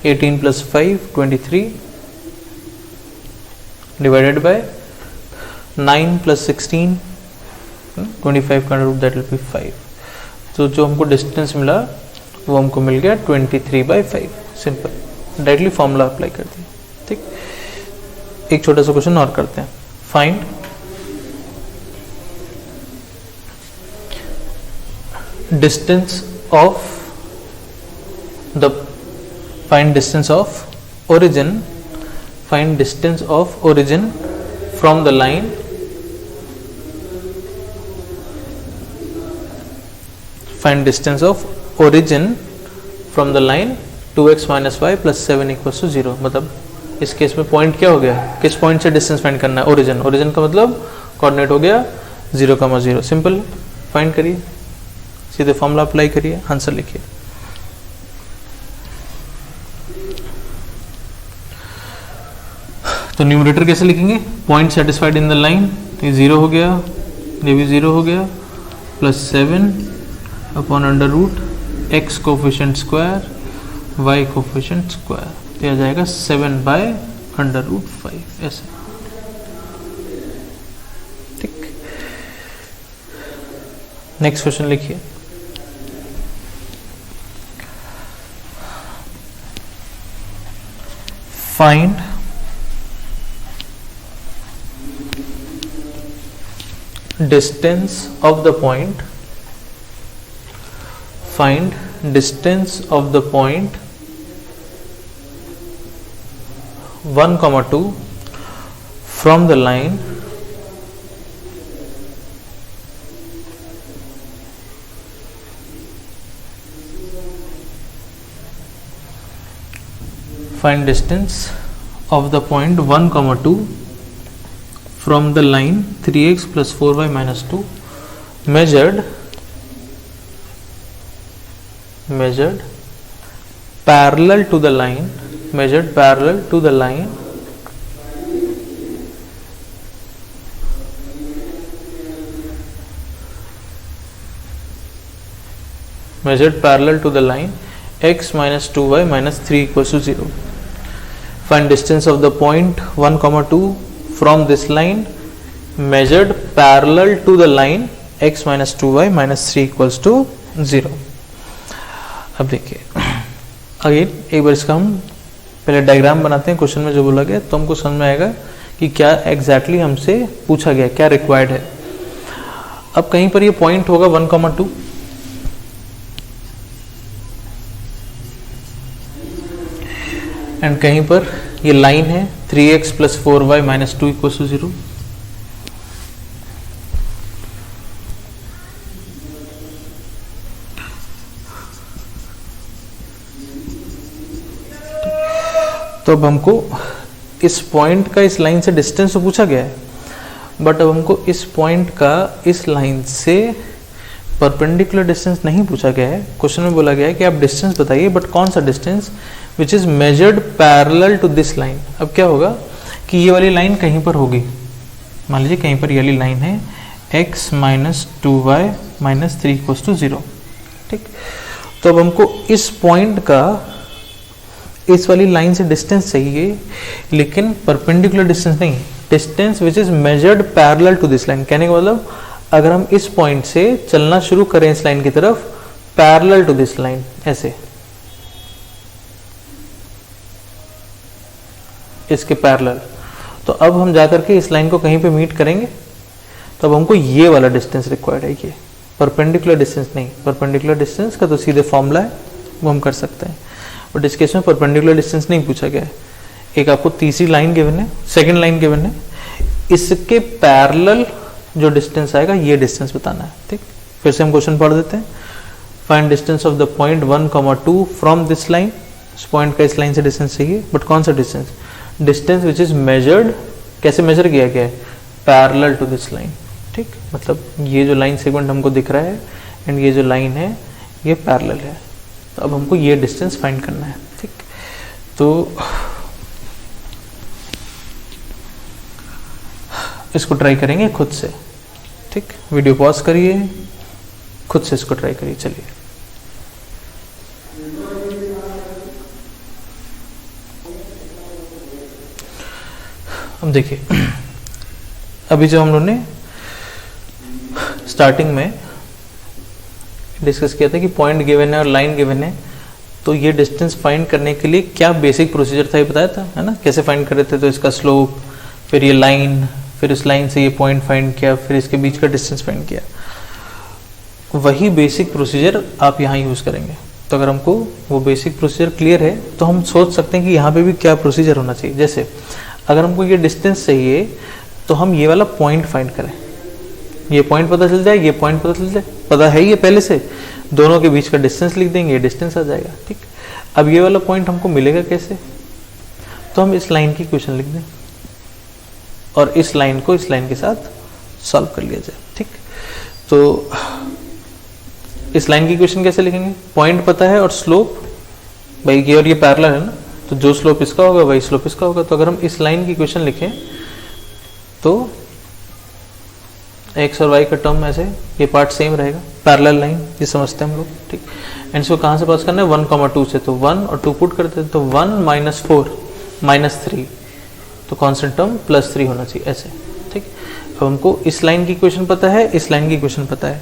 18 प्लस 5 23 डिवाइडेड बाय 9 प्लस 16 25 का रूट दैट विल बी 5। तो जो हमको डिस्टेंस मिला वो हमको मिल गया 23/5। सिंपल, डायरेक्टली फॉर्मूला अप्लाई कर दिया, ठीक। एक छोटा सा क्वेश्चन और करते हैं, find distance of origin from the line find distance of origin from the line 2x minus y plus 7 equals to 0। मतलब इस केस में पॉइंट क्या हो गया, किस पॉइंट से डिस्टेंस फाइंड करना है, ओरिजिन का मतलब कोऑर्डिनेट हो गया 0,0। सिंपल, फाइंड करिए, सीधे फॉर्मूला अप्लाई करिए, आंसर लिखिए। तो न्यूमरेटर कैसे लिखेंगे, point satisfied in the line, ये 0 हो गया, ये भी 0 हो गया, plus 7 upon under root x coefficient square y coefficient square, तो आ जाएगा 7/√5, ऐसे, ठीक। नेक्स्ट क्वेश्चन लिखिए, find distance of the point, find distance of the point 1, 2 from the line find distance of the point 1, 2 from the line 3x plus 4y minus 2 measured parallel to the line, measured parallel to the line measured parallel to the line x minus 2y minus 3 equals to 0. Find distance of the point 1, 2 from this line measured parallel to the line x minus 2y minus 3 equals to 0. अब देखिए again एक बार इसका हम पहले diagram बनाते हैं question में जो बोला गया, तो हमको समझ में आएगा कि क्या एग्जैक्टली हमसे पूछा गया, क्या रिक्वायर्ड है. अब कहीं पर ये पॉइंट होगा 1, 2 एंड कहीं पर ये लाइन है 3x plus 4y minus 2 equal to 0. तो अब हमको इस पॉइंट का इस लाइन से डिस्टेंस तो पूछा गया है, बट अब हमको इस पॉइंट का इस लाइन से परपेंडिकुलर डिस्टेंस नहीं पूछा गया है. क्वेश्चन में बोला गया है कि आप डिस्टेंस बताइए, बट कौन सा distance which is measured parallel to this line. अब क्या होगा कि ये वाली लाइन कहीं पर होगी, मान लीजिए कहीं पर ये वाली लाइन है x minus 2y minus 3 equal to 0. ठीक, तो अब हमको इस पॉइंट का इस वाली लाइन से डिस्टेंस चाहिए, लेकिन परपेंडिकुलर डिस्टेंस नहीं, distance which is measured parallel to this line. कहने का मतलब अगर हम इस पॉइंट से चलना शुरू करें इस लाइन की तरफ पैरेलल टू दिस लाइन, ऐसे इसके पैरेलल, तो अब हम जाकर के इस लाइन को कहीं पे मीट करेंगे, तो अब हमको ये वाला डिस्टेंस रिक्वायर्ड है, ये परपेंडिकुलर डिस्टेंस नहीं. परपेंडिकुलर डिस्टेंस का तो सीधे फॉर्मूला है, वो हम कर सकते हैं, बट इस केस में परपेंडिकुलर डिस्टेंस नहीं पूछा गया है. एक आपको तीसरी लाइन गिवन है, सेकेंड लाइन गिवन है, इसके पैरेलल जो डिस्टेंस आएगा ये डिस्टेंस बताना है. ठीक, फिर से हम क्वेश्चन पढ़ देते हैं. Find distance of the point 1, 2 from this line. इस पॉइंट का इस लाइन से डिस्टेंस चाहिए, बट कौन सा distance, distance which is measured, कैसे मेजर किया गया है, पैरेलल टू दिस लाइन. ठीक, मतलब ये जो लाइन सेगमेंट हमको दिख रहा है एंड ये जो लाइन है ये पैरेलल है, तो अब हमको ये डिस्टेंस फाइंड करना है. ठीक, तो इसको ट्राई करेंगे खुद से. ठीक, वीडियो पॉज करिए, खुद से इसको ट्राई करिए. चलिए अब देखिए, अभी जो हम लोगों ने स्टार्टिंग में डिस्कस किया था कि पॉइंट गिवन है और लाइन गिवन है, तो ये डिस्टेंस फाइंड करने के लिए क्या बेसिक प्रोसीजर था ये बताया था, है ना, कैसे फाइंड कर रहे थे. तो इसका स्लोप, फिर ये लाइन, फिर इस लाइन से ये पॉइंट फाइंड किया, फिर इसके बीच का डिस्टेंस फाइंड किया. वही बेसिक प्रोसीजर आप यहाँ यूज करेंगे. तो अगर हमको वो बेसिक प्रोसीजर क्लियर है तो हम सोच सकते हैं कि यहाँ पे भी क्या प्रोसीजर होना चाहिए. जैसे अगर हमको ये डिस्टेंस चाहिए तो हम ये वाला पॉइंट फाइंड करें, ये पॉइंट पता चल जाए, ये पॉइंट पता चल जाए, पता है ये पहले से, दोनों के बीच का डिस्टेंस लिख देंगे, ये डिस्टेंस आ जाएगा. ठीक, अब ये वाला पॉइंट हमको मिलेगा कैसे, तो हम इस लाइन की इक्वेशन लिख दें और इस लाइन को इस लाइन के साथ सॉल्व कर लिया जाए. ठीक, तो इस लाइन की इक्वेशन कैसे लिखेंगे, पॉइंट पता है और स्लोप, भाई ये और ये पैरेलल है ना, तो जो स्लोप इसका होगा वही स्लोप इसका होगा. तो अगर हम इस लाइन की इक्वेशन लिखें तो एक्स और वाई का टर्म ऐसे, ये पार्ट सेम रहेगा, पैरेलल लाइन ये समझते हैं हम लोग. ठीक, एंड इसको कहाँ से पास करना है, 1, 2 से, तो 1 और 2 पुट करते हैं, तो 1 माइनस 4 माइनस 3, तो कांस्टेंट टर्म प्लस 3 होना चाहिए ऐसे. ठीक, अब हमको इस लाइन की इक्वेशन पता है, इस लाइन की इक्वेशन पता है,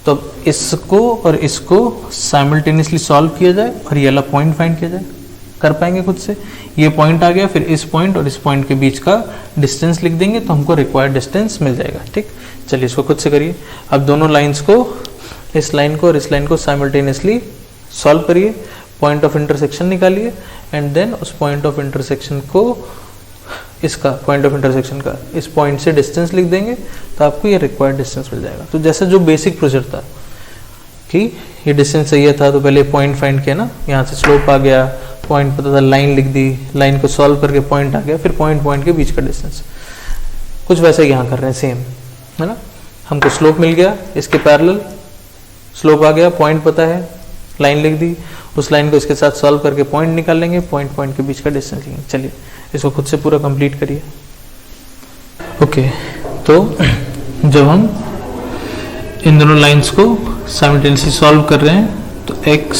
तो अब इसको और इसको साइमल्टेनियसली सॉल्व किया जाए और ये वाला पॉइंट फाइंड किया जाए. कर पाएंगे खुद से। ये पॉइंट आ गया, फिर इस पॉइंट और इस पॉइंट के बीच का डिस्टेंस लिख देंगे तो हमको रिक्वायर्ड डिस्टेंस मिल जाएगा। ठीक, चलिए इसको खुद से करिए। अब दोनों लाइंस को, इस लाइन को और इस लाइन को साइमल्टेनियसली सॉल्व करिए, पॉइंट ऑफ इंटरसेक्शन निकालिए एंड देन उस पॉइंट ऑफ इंटरसेक्शन को, इसका पॉइंट ऑफ इंटरसेक्शन का इस पॉइंट से डिस्टेंस लिख देंगे तो आपको ये रिक्वायर्ड डिस्टेंस मिल जाएगा। तो जैसे जो बेसिक प्रोसीजर था कि ये डिस्टेंस चाहिए था तो पहले पॉइंट फाइंड किया ना, यहाँ से स्लोप आ गया, पॉइंट पता था, लाइन लिख दी, लाइन को सॉल्व करके पॉइंट आ गया, फिर पॉइंट के बीच का डिस्टेंस। कुछ वैसे यहाँ कर रहे हैं सेम, है ना। हमको स्लोप मिल गया, इसके पैरेलल स्लोप आ गया, पॉइंट पता है, लाइन लिख दी, उस लाइन को इसके साथ सॉल्व करके पॉइंट निकाल लेंगे, पॉइंट के बीच का डिस्टेंस लेंगे। चलिए इसको खुद से पूरा कंप्लीट करिए। ओके, तो जब हम इन दोनों लाइंस को साइमल्टेनियसली सॉल्व कर रहे हैं तो x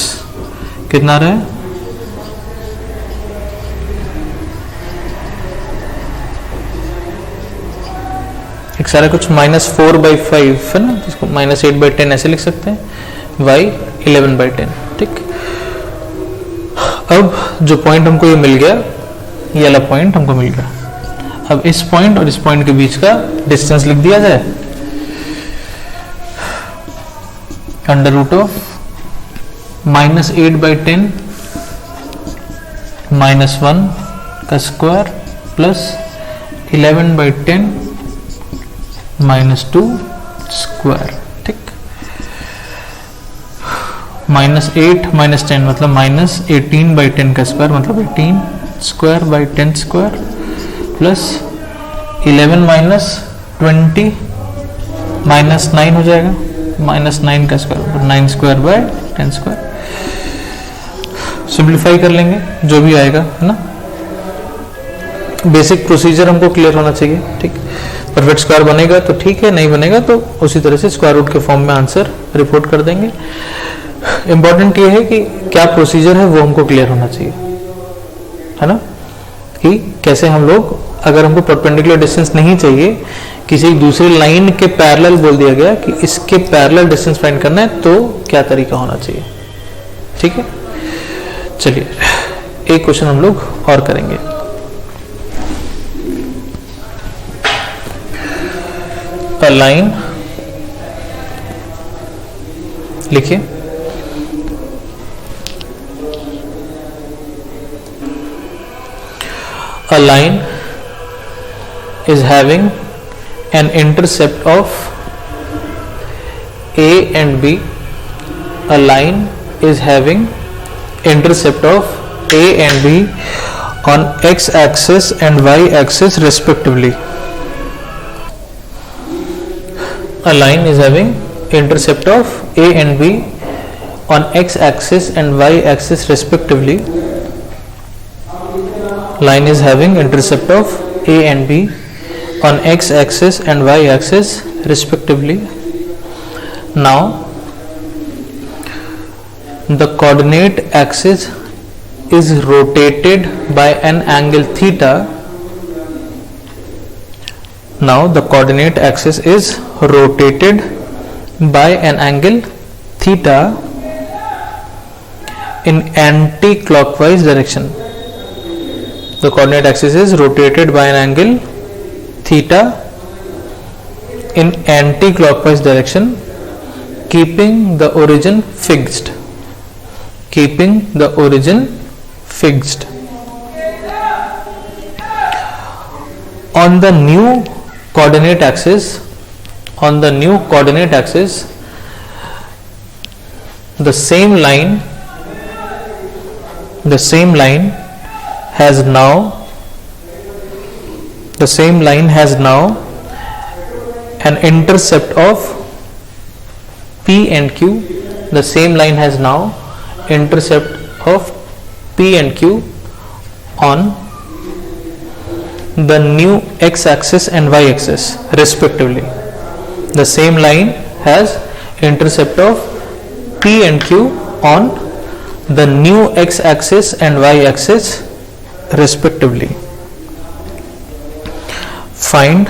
कितना रहा है, एक सारा कुछ -4/5 है ना, इसको -8/10 ऐसे लिख सकते हैं, y 11/10। ठीक, अब जो पॉइंट हमको ये मिल गया, ये वाला पॉइंट हमको मिल गया। अब इस पॉइंट और इस पॉइंट के बीच का डिस्टेंस लिख दिया जाए, √(-8/10 -1 का स्क्वायर प्लस 11/10 -2 स्क्वायर। ठीक, -8 -10 मतलब -18/10 का स्क्वायर मतलब 18 स्क्वायर बाई 10 स्क्वायर प्लस 11 -20 -9 हो जाएगा, -9 का square 9 square by 10 square. Simplify कर लेंगे जो भी आएगा, है ना। बेसिक प्रोसीजर हमको क्लियर होना चाहिए। ठीक, परफेक्ट स्क्वायर बनेगा तो ठीक है, नहीं बनेगा तो उसी तरह से स्क्वायर रूट के फॉर्म में आंसर रिपोर्ट कर देंगे। इंपॉर्टेंट ये है कि क्या प्रोसीजर है वो हमको क्लियर होना चाहिए, है ना, कि कैसे हम लोग, अगर हमको परपेंडिकुलर डिस्टेंस नहीं चाहिए, किसी दूसरी लाइन के पैरेलल बोल दिया गया कि इसके पैरेलल डिस्टेंस फाइंड करना है तो क्या तरीका होना चाहिए। ठीक है, चलिए एक क्वेश्चन हम लोग और करेंगे। अ लाइन, लिखिए, a line is having an intercept of A and B. A line is having intercept of A and B on x-axis and y-axis respectively. A line is having intercept of A and B on x-axis and y-axis respectively. Line is having intercept of A and B on x-axis and y-axis respectively. Now the coordinate axis is rotated by an angle theta. Now the coordinate axis is rotated by an angle theta in anti-clockwise direction. The coordinate axis is rotated by an angle theta in anti-clockwise direction, keeping the origin fixed. Keeping the origin fixed. On the new coordinate axis, the same line has now an intercept of P and Q. The same line has now intercept of P and Q on the new x-axis and y-axis respectively. The same line has intercept of P and Q on the new x-axis and y-axis respectively. Find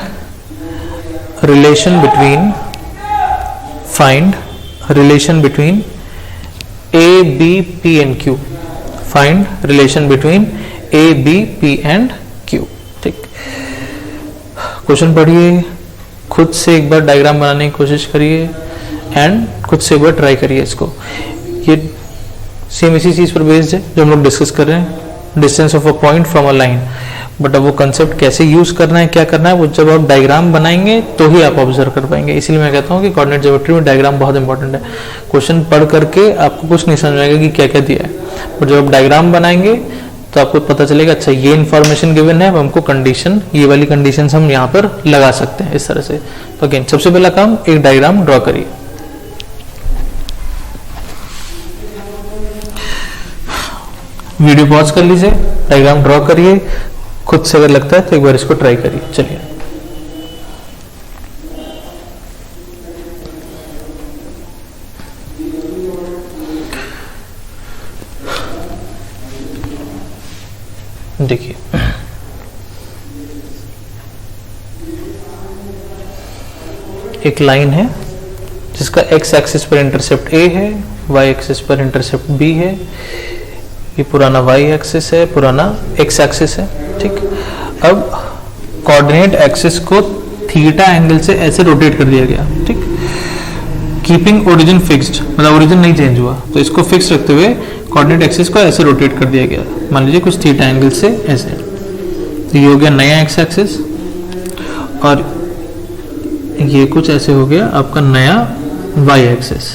relation between A, B, P and Q. Find relation between A B P and Q. ठीक, क्वेश्चन पढ़िए, खुद से एक बार diagram बनाने की कोशिश करिए एंड खुद से एक बार ट्राई करिए इसको। ये सेम इसी चीज पर बेस्ड है जो हम लोग डिस्कस कर रहे हैं, distance of a point from a line. But अब वो कंसेप्ट कैसे यूज करना है, क्या करना है, वो जब आप डायग्राम बनाएंगे तो ही आप ऑब्जर्व कर पाएंगे। इसलिए मैं कहता हूँ कि कोऑर्डिनेट ज्योमेट्री में डायग्राम बहुत इंपॉर्टेंट है। क्वेश्चन पढ़ करके आपको कुछ नहीं समझ आएगा कि क्या क्या दिया है, बट जब आप डायग्राम बनाएंगे तो आपको पता चलेगा अच्छा ये इन्फॉर्मेशन गिवन है, अब हमको कंडीशन, ये वाली कंडीशन हम यहाँ पर लगा सकते हैं इस तरह से। तो अगेन सबसे पहला काम, एक डायग्राम ड्रॉ करिए। वीडियो पॉज कर लीजिए, डायग्राम ड्रॉ करिए, खुद से अगर लगता है तो एक बार इसको ट्राई करिए। चलिए, देखिए एक लाइन है जिसका एक्स एक्सिस पर इंटरसेप्ट ए है, वाई एक्सिस पर इंटरसेप्ट बी है, ये पुराना वाई एक्सिस है, पुराना एक्स एक्सिस है। ठीक, अब कोऑर्डिनेट एक्सिस को थीटा एंगल से ऐसे रोटेट कर दिया गया। ठीक, कीपिंग ओरिजिन फिक्स्ड, मतलब ओरिजिन नहीं चेंज हुआ, तो इसको फिक्स रखते हुए कोऑर्डिनेट एक्सिस को ऐसे रोटेट कर दिया गया। मान लीजिए कुछ थीटा एंगल से ऐसे, तो ये हो गया नया एक्स एक्सिस, और ये कुछ ऐसे हो गया आपका नया वाई एक्सिस।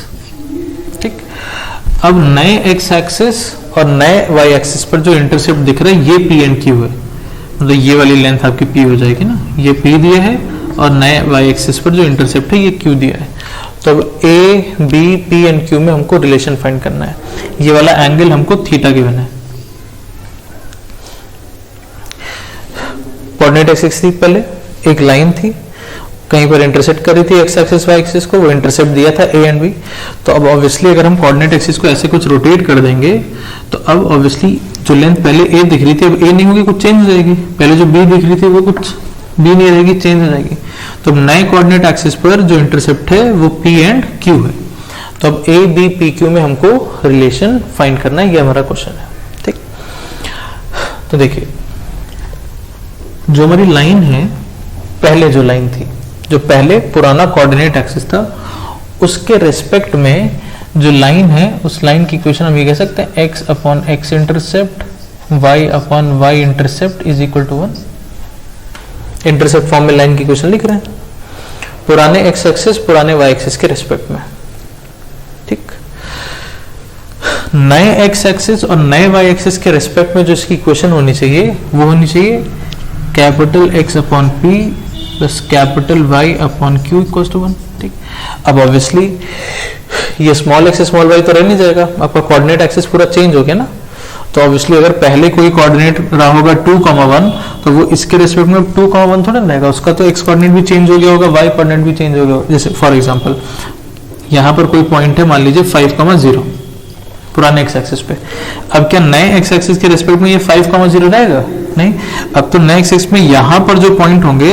ठीक, अब नए एक्स एक्सिस और नए वाई एक्सिस पर जो इंटरसेप्ट दिख रहा है ये पी एंड क्यू है, मतलब ये वाली लेंथ आपकी पी हो जाएगी ना, ये पी दिया है और नए वाई एक्सिस पर जो इंटरसेप्ट है ये क्यू दिया है। तो अब A B P and Q में हमको रिलेशन फाइंड करना है। ये वाला एंगल हमको थीटा गिवन है। कोऑर्डिनेट एक्सिस थी, पहले एक लाइन थी, कहीं पर इंटरसेप्ट कर रही थी एक्स एक्सिस वाई एक्सिस को, वो इंटरसेप्ट दिया था ए एंड बी। तो अब ऑब्वियसली अगर हम कोऑर्डिनेट एक्सिस को ऐसे कुछ रोटेट कर देंगे तो अब ऑब्वियसली जो लेंथ पहले ए दिख रही थी अब ए नहीं होगी, कुछ चेंज हो जाएगी। पहले जो बी दिख रही थी वो कुछ बी नहीं रहेगी, चेंज हो जाएगी। तो नए कोऑर्डिनेट एक्सिस पर जो इंटरसेप्ट है वो पी एंड क्यू है। तो अब ए बी पी क्यू में हमको रिलेशन फाइंड करना है, ये हमारा क्वेश्चन है। ठीक, तो देखिए जो हमारी लाइन है, पहले जो लाइन थी, जो पहले पुराना कोऑर्डिनेट एक्सिस था, उसके रेस्पेक्ट में जो लाइन है उस लाइन की इक्वेशन हम ये कह सकते हैं x upon x intercept y upon y intercept is equal to 1। Intercept form में लाइन की इक्वेशन लिख रहे हैं पुराने x एक्सिस पुराने y एक्सिस के रेस्पेक्ट में। ठीक, नए x एक्सिस और नए y एक्सिस के रेस्पेक्ट में जो इसकी इक्वेशन होनी चाहिए वो होनी चाहिए capital X upon P plus capital Y upon Q equal to 1। ठीक, अब ऑब्वियसली ये स्मॉल एक्स स्मॉल वाई तो रह नहीं जाएगा, आपका कोऑर्डिनेट एक्सिस पूरा चेंज हो गया ना। तो ऑब्वियसली अगर पहले कोई कोऑर्डिनेट रहा होगा 2,1 तो वो इसके रेस्पेक्ट में 2,1 थोड़ा रहेगा, उसका तो एक्स कोऑर्डिनेट भी चेंज हो गया होगा, वाई कोऑर्डिनेट भी चेंज हो गया होगा। जैसे फॉर एग्जांपल यहाँ पर कोई पॉइंट है, मान लीजिए 5,0 पुराने एक्स एक्सिस पे। अब क्या नए एक्स एक्सिस के रेस्पेक्ट में ये 5,0 रहेगा? नहीं, अब तो नए एक्स एक्सिस में यहाँ पर जो पॉइंट होंगे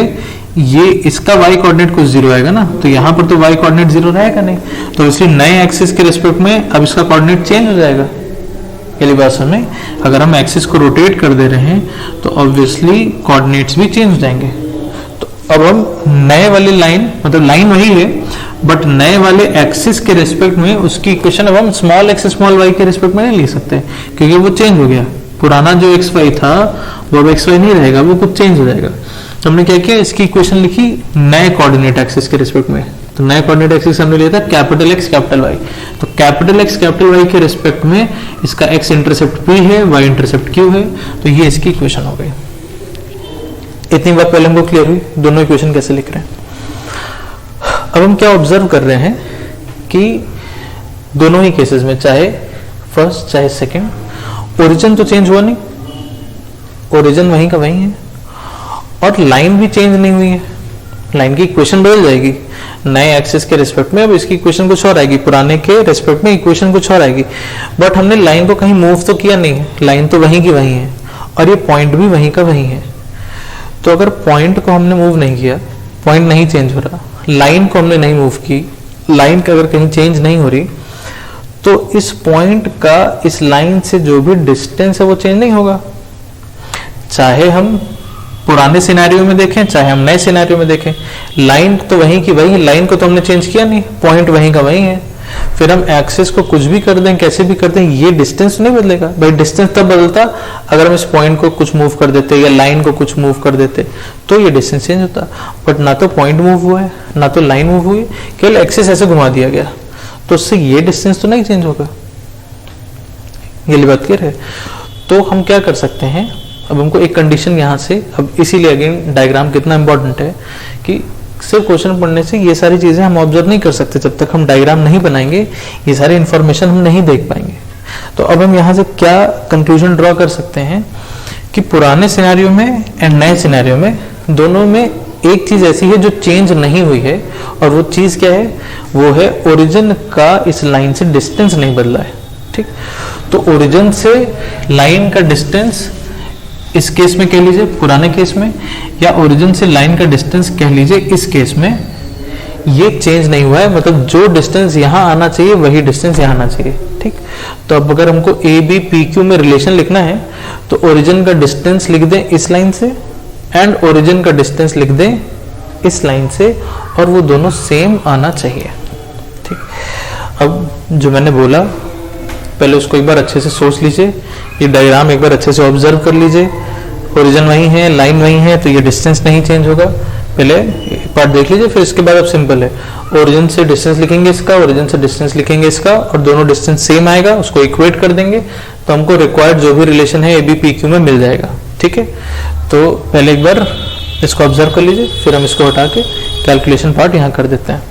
ये इसका y कोऑर्डिनेट कुछ 0 आएगा ना, तो यहाँ पर तो y कोऑर्डिनेट 0 रहेगा नहीं, तो इसलिए नए एक्सिस के रेस्पेक्ट में अब इसका कोऑर्डिनेट चेंज हो जाएगा। पहली बात समझ, अगर हम एक्सिस को रोटेट कर दे रहे हैं तो ऑब्वियसली कोऑर्डिनेट्स भी चेंज हो जाएंगे। तो अब हम नए वाली लाइन, मतलब लाइन वही है बट नए वाले एक्सिस के रेस्पेक्ट में उसकी इक्वेशन अब हम स्मॉल एक्स स्मॉल वाई के रेस्पेक्ट में नहीं लिख सकते, क्योंकि वो चेंज हो गया। पुराना जो एक्स वाई था वो अब एक्स वाई नहीं रहेगा, वो कुछ चेंज हो जाएगा। तो हमने क्या किया, इसकी इक्वेशन लिखी नए कोऑर्डिनेट एक्सिस के रिस्पेक्ट में। तो नए कोऑर्डिनेट एक्सिस हमने लिया था कैपिटल एक्स कैपिटल वाई, तो कैपिटल एक्स कैपिटल वाई के रिस्पेक्ट में इसका एक्स इंटरसेप्ट पी है, वाई इंटरसेप्ट क्यू है, तो ये इसकी इक्वेशन हो गई। इतनी बात पहले हमको क्लियर हुई दोनों इक्वेशन कैसे लिख रहे हैं। अब हम क्या ऑब्जर्व कर रहे हैं कि दोनों ही केसेस में, चाहे फर्स्ट चाहे सेकेंड, ओरिजिन तो चेंज हुआ नहीं, ओरिजिन वहीं का वहीं है और लाइन भी चेंज नहीं हुई है। लाइन की इक्वेशन बदल जाएगी नए एक्सिस के रिस्पेक्ट में, अब इसकी इक्वेशन कुछ और आएगी, पुराने के रिस्पेक्ट में इक्वेशन कुछ और आएगी, बट हमने लाइन को कहीं मूव तो किया नहीं है, लाइन तो वहीं की वहीं है और ये पॉइंट भी वहीं का वहीं है। तो अगर पॉइंट को हमने मूव नहीं किया, पॉइंट नहीं चेंज हो रहा, लाइन को हमने नहीं मूव की, लाइन का अगर कहीं चेंज नहीं हो रही, तो इस पॉइंट का इस लाइन से जो भी डिस्टेंस है वो चेंज नहीं होगा, चाहे हम पुराने सिनेरियो में देखें चाहे हम नए सिनेरियो में देखें। लाइन तो वहीं की वही, लाइन को तो हमने चेंज किया नहीं, पॉइंट वहीं का वहीं है। फिर हम एक्सिस को कुछ भी कर दें, कैसे भी कर दें, ये डिस्टेंस नहीं बदलेगा भाई। डिस्टेंस तब बदलता अगर हम इस पॉइंट को कुछ मूव कर देते या लाइन को कुछ मूव कर देते, तो ये डिस्टेंस चेंज होता। बट ना तो पॉइंट मूव हुआ है ना तो लाइन मूव हुई, केवल एक्सिस ऐसे घुमा दिया गया, तो उससे ये डिस्टेंस तो नहीं चेंज होगा। ये बात क्लियर है। तो हम क्या कर सकते हैं, अब हमको एक कंडीशन यहाँ से, अब इसीलिए अगेन डायग्राम कितना इंपॉर्टेंट है कि सिर्फ क्वेश्चन पढ़ने से ये सारी चीजें हम ऑब्जर्व नहीं कर सकते, जब तक हम डायग्राम नहीं बनाएंगे ये सारी इंफॉर्मेशन हम नहीं देख पाएंगे। तो अब हम यहाँ से क्या कंक्लूजन ड्रॉ कर सकते हैं कि पुराने सिनेरियो में एंड नए सिनेरियो में दोनों में एक चीज ऐसी है जो चेंज नहीं हुई है, और वो चीज क्या है, वो है ओरिजिन का इस लाइन से डिस्टेंस नहीं बदला है। ठीक, तो ओरिजिन से लाइन का डिस्टेंस इस केस में कह लीजिए पुराने केस में, या ओरिजिन से लाइन का डिस्टेंस कह लीजिए इस केस में, ये चेंज नहीं हुआ है। मतलब जो डिस्टेंस यहाँ आना चाहिए वही डिस्टेंस यहाँ आना चाहिए। ठीक, तो अब अगर हमको ए बी पी क्यू में रिलेशन लिखना है तो ओरिजिन का डिस्टेंस लिख दें इस लाइन से एंड ओरिजिन का डिस्टेंस लिख दें इस लाइन से, और वो दोनों सेम आना चाहिए। ठीक, अब जो मैंने बोला पहले उसको एक बार अच्छे से सोच लीजिए, ये डायग्राम एक बार अच्छे से ऑब्जर्व कर लीजिए। ओरिजिन वही है, लाइन वही है, तो ये डिस्टेंस नहीं चेंज होगा। पहले एक पार्ट देख लीजिए, फिर इसके बाद अब सिंपल है, ओरिजिन से डिस्टेंस लिखेंगे इसका, ओरिजिन से डिस्टेंस लिखेंगे इसका, और दोनों डिस्टेंस सेम आएगा, उसको इक्वेट कर देंगे तो हमको रिक्वायर्ड जो भी रिलेशन है ए बी पी क्यू में मिल जाएगा। ठीक है, तो पहले एक बार इसको ऑब्जर्व कर लीजिए, फिर हम इसको हटा के कैलकुलेशन पार्ट यहाँ कर देते हैं।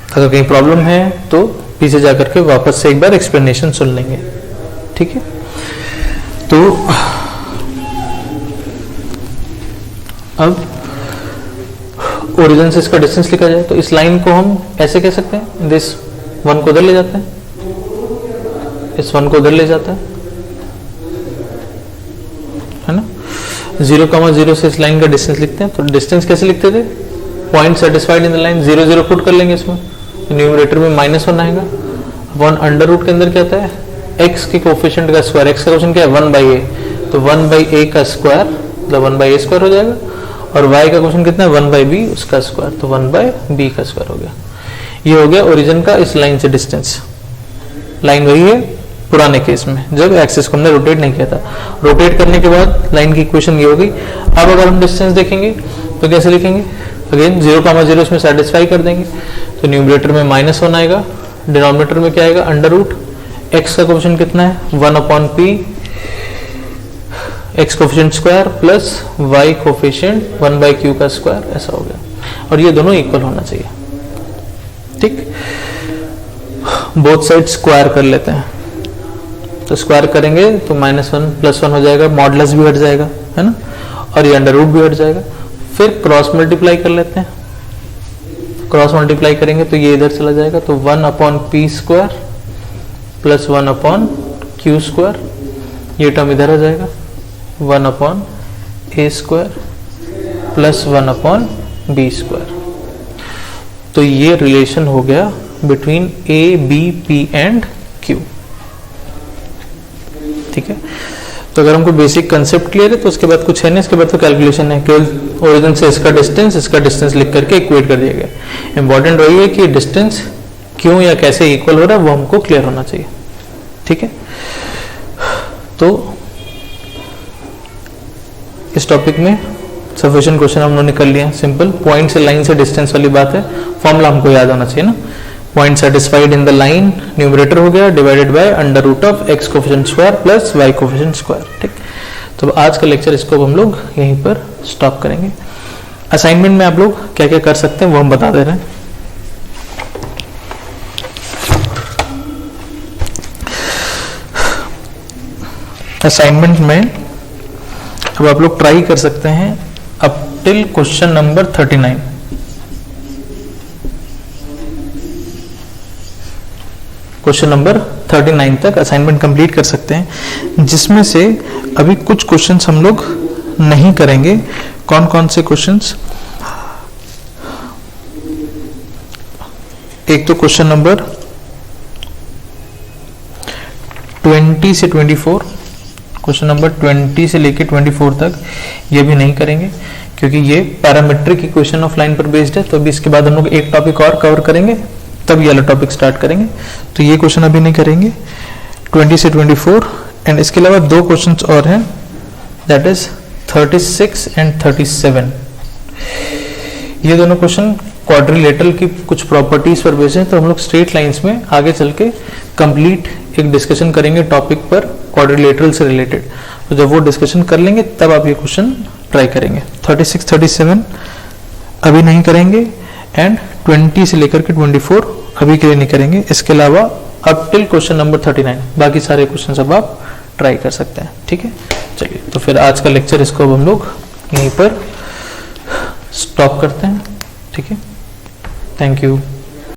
अगर कहीं प्रॉब्लम है तो पीछे जाकर के वापस से एक बार एक्सप्लेनेशन सुन लेंगे। ठीक है, तो अब ओरिजिन से इसका डिस्टेंस लिखा जाए तो इस लाइन को हम ऐसे कह सकते हैं, दिस वन को उधर ले जाते हैं, इस वन को उधर ले जाता है ना। 0,0 से इस लाइन का डिस्टेंस लिखते हैं, तो डिस्टेंस कैसे लिखते थे, point satisfied in the line, 0 0 put कर लेंगे इसमें, न्यूमरेटर में -1 आएगा, अपॉन अंडर रूट के अंदर क्या आता है, x के कोफिशिएंट का स्क्वायर, x का कोफिशिएंट क्या है 1/a, तो 1/a का स्क्वायर मतलब 1/a स्क्वायर हो जाएगा, और y का कोफिशिएंट कितना है 1/b उसका स्क्वायर, तो 1/b का स्क्वायर हो गया। ये हो गया ओरिजिन का इस लाइन से डिस्टेंस। लाइन वही है पुराने केस में जब एक्सिस को हमने रोटेट नहीं किया था। रोटेट करने के बाद लाइन की इक्वेशन ये हो गई। अब अगर हम डिस्टेंस देखेंगे तो कैसे लिखेंगे, अगेन 0,0 इसमें सेटिस्फाई कर देंगे, तो न्यूमरेटर में -1 आएगा, डिनोमिनेटर में क्या आएगा अंडर रूट, एक्स का कोफिशिएंट कितना है 1/p, x coefficient square plus y coefficient 1/q का स्क्वायर, ऐसा हो गया। और ये दोनों इक्वल होना चाहिए। ठीक, बोथ साइड स्क्वायर कर लेते हैं, तो स्क्वायर करेंगे तो -1 +1 हो जाएगा, मॉडुलस भी हट जाएगा है ना, और ये अंडर रूट भी हट जाएगा। फिर क्रॉस मल्टीप्लाई कर लेते हैं, क्रॉस मल्टीप्लाई करेंगे तो ये इधर चला जाएगा, तो 1/p square plus 1/q square, ये टर्म इधर आ जाएगा, 1/a square plus 1/b square. तो ये रिलेशन हो गया between a, b, p and q। ठीक है, तो अगर हमको बेसिक कंसेप्ट क्लियर है तो उसके बाद कुछ है नहीं, इसके बाद तो कैलकुलेशन है, केवल ओरिजिन से इसका डिस्टेंस लिख करके इक्वेट कर दिया गया। इंपॉर्टेंट वही है कि डिस्टेंस क्यों या कैसे इक्वल हो रहा है वो हमको क्लियर होना चाहिए। ठीक है, तो इस टॉपिक में सफिशिएंट क्वेश्चन हम लोगों ने कर लिया, सिंपल पॉइंट से लाइन से डिस्टेंस वाली बात है, फॉर्मूला हमको याद होना चाहिए ना, point satisfied in the line numerator हो गया divided by under root of x coefficient square plus y coefficient square. ठीक, तो आज का लेक्चर इसको हम लोग यहीं पर स्टॉप करेंगे। असाइनमेंट में आप लोग क्या क्या कर सकते हैं वो हम बता दे रहे हैं। असाइनमेंट में अब आप लोग ट्राई कर सकते हैं up till question number 39। Question number 39 तक असाइनमेंट कंप्लीट कर सकते हैं, जिसमें से अभी कुछ क्वेश्चंस हम लोग नहीं करेंगे। कौन कौन से क्वेश्चंस? एक तो क्वेश्चन नंबर 20 से 24, क्वेश्चन नंबर 20 से लेके 24 तक ये भी नहीं करेंगे, क्योंकि ये पैरामीट्रिक इक्वेशन ऑफ लाइन पर बेस्ड है। तो अभी इसके बाद हम लोग एक टॉपिक और कवर करेंगे, तब ये वाला टॉपिक स्टार्ट करेंगे। तो ये क्वेश्चन अभी नहीं करेंगे 20 से 24। एंड इसके अलावा दो क्वेश्चंस और हैं, दैट इज 36 एंड 37। ये दोनों क्वेश्चन क्वाड्रिलेटरल की कुछ प्रॉपर्टीज पर बेस्ड है। तो हम लोग स्ट्रेट लाइंस में आगे चल के कंप्लीट एक डिस्कशन करेंगे टॉपिक पर क्वाड्रिलेटरल से रिलेटेड। तो जब वो डिस्कशन कर लेंगे तब आप ये क्वेश्चन ट्राई करेंगे। 36, 37 अभी नहीं करेंगे, एंड 20 से लेकर के 24 अभी के लिए नहीं करेंगे। इसके अलावा अब टिल क्वेश्चन नंबर 39 बाकी सारे क्वेश्चन सब आप ट्राई कर सकते हैं। ठीक है, चलिए तो फिर आज का लेक्चर इसको अब हम लोग यहीं पर स्टॉप करते हैं। ठीक है, थैंक यू।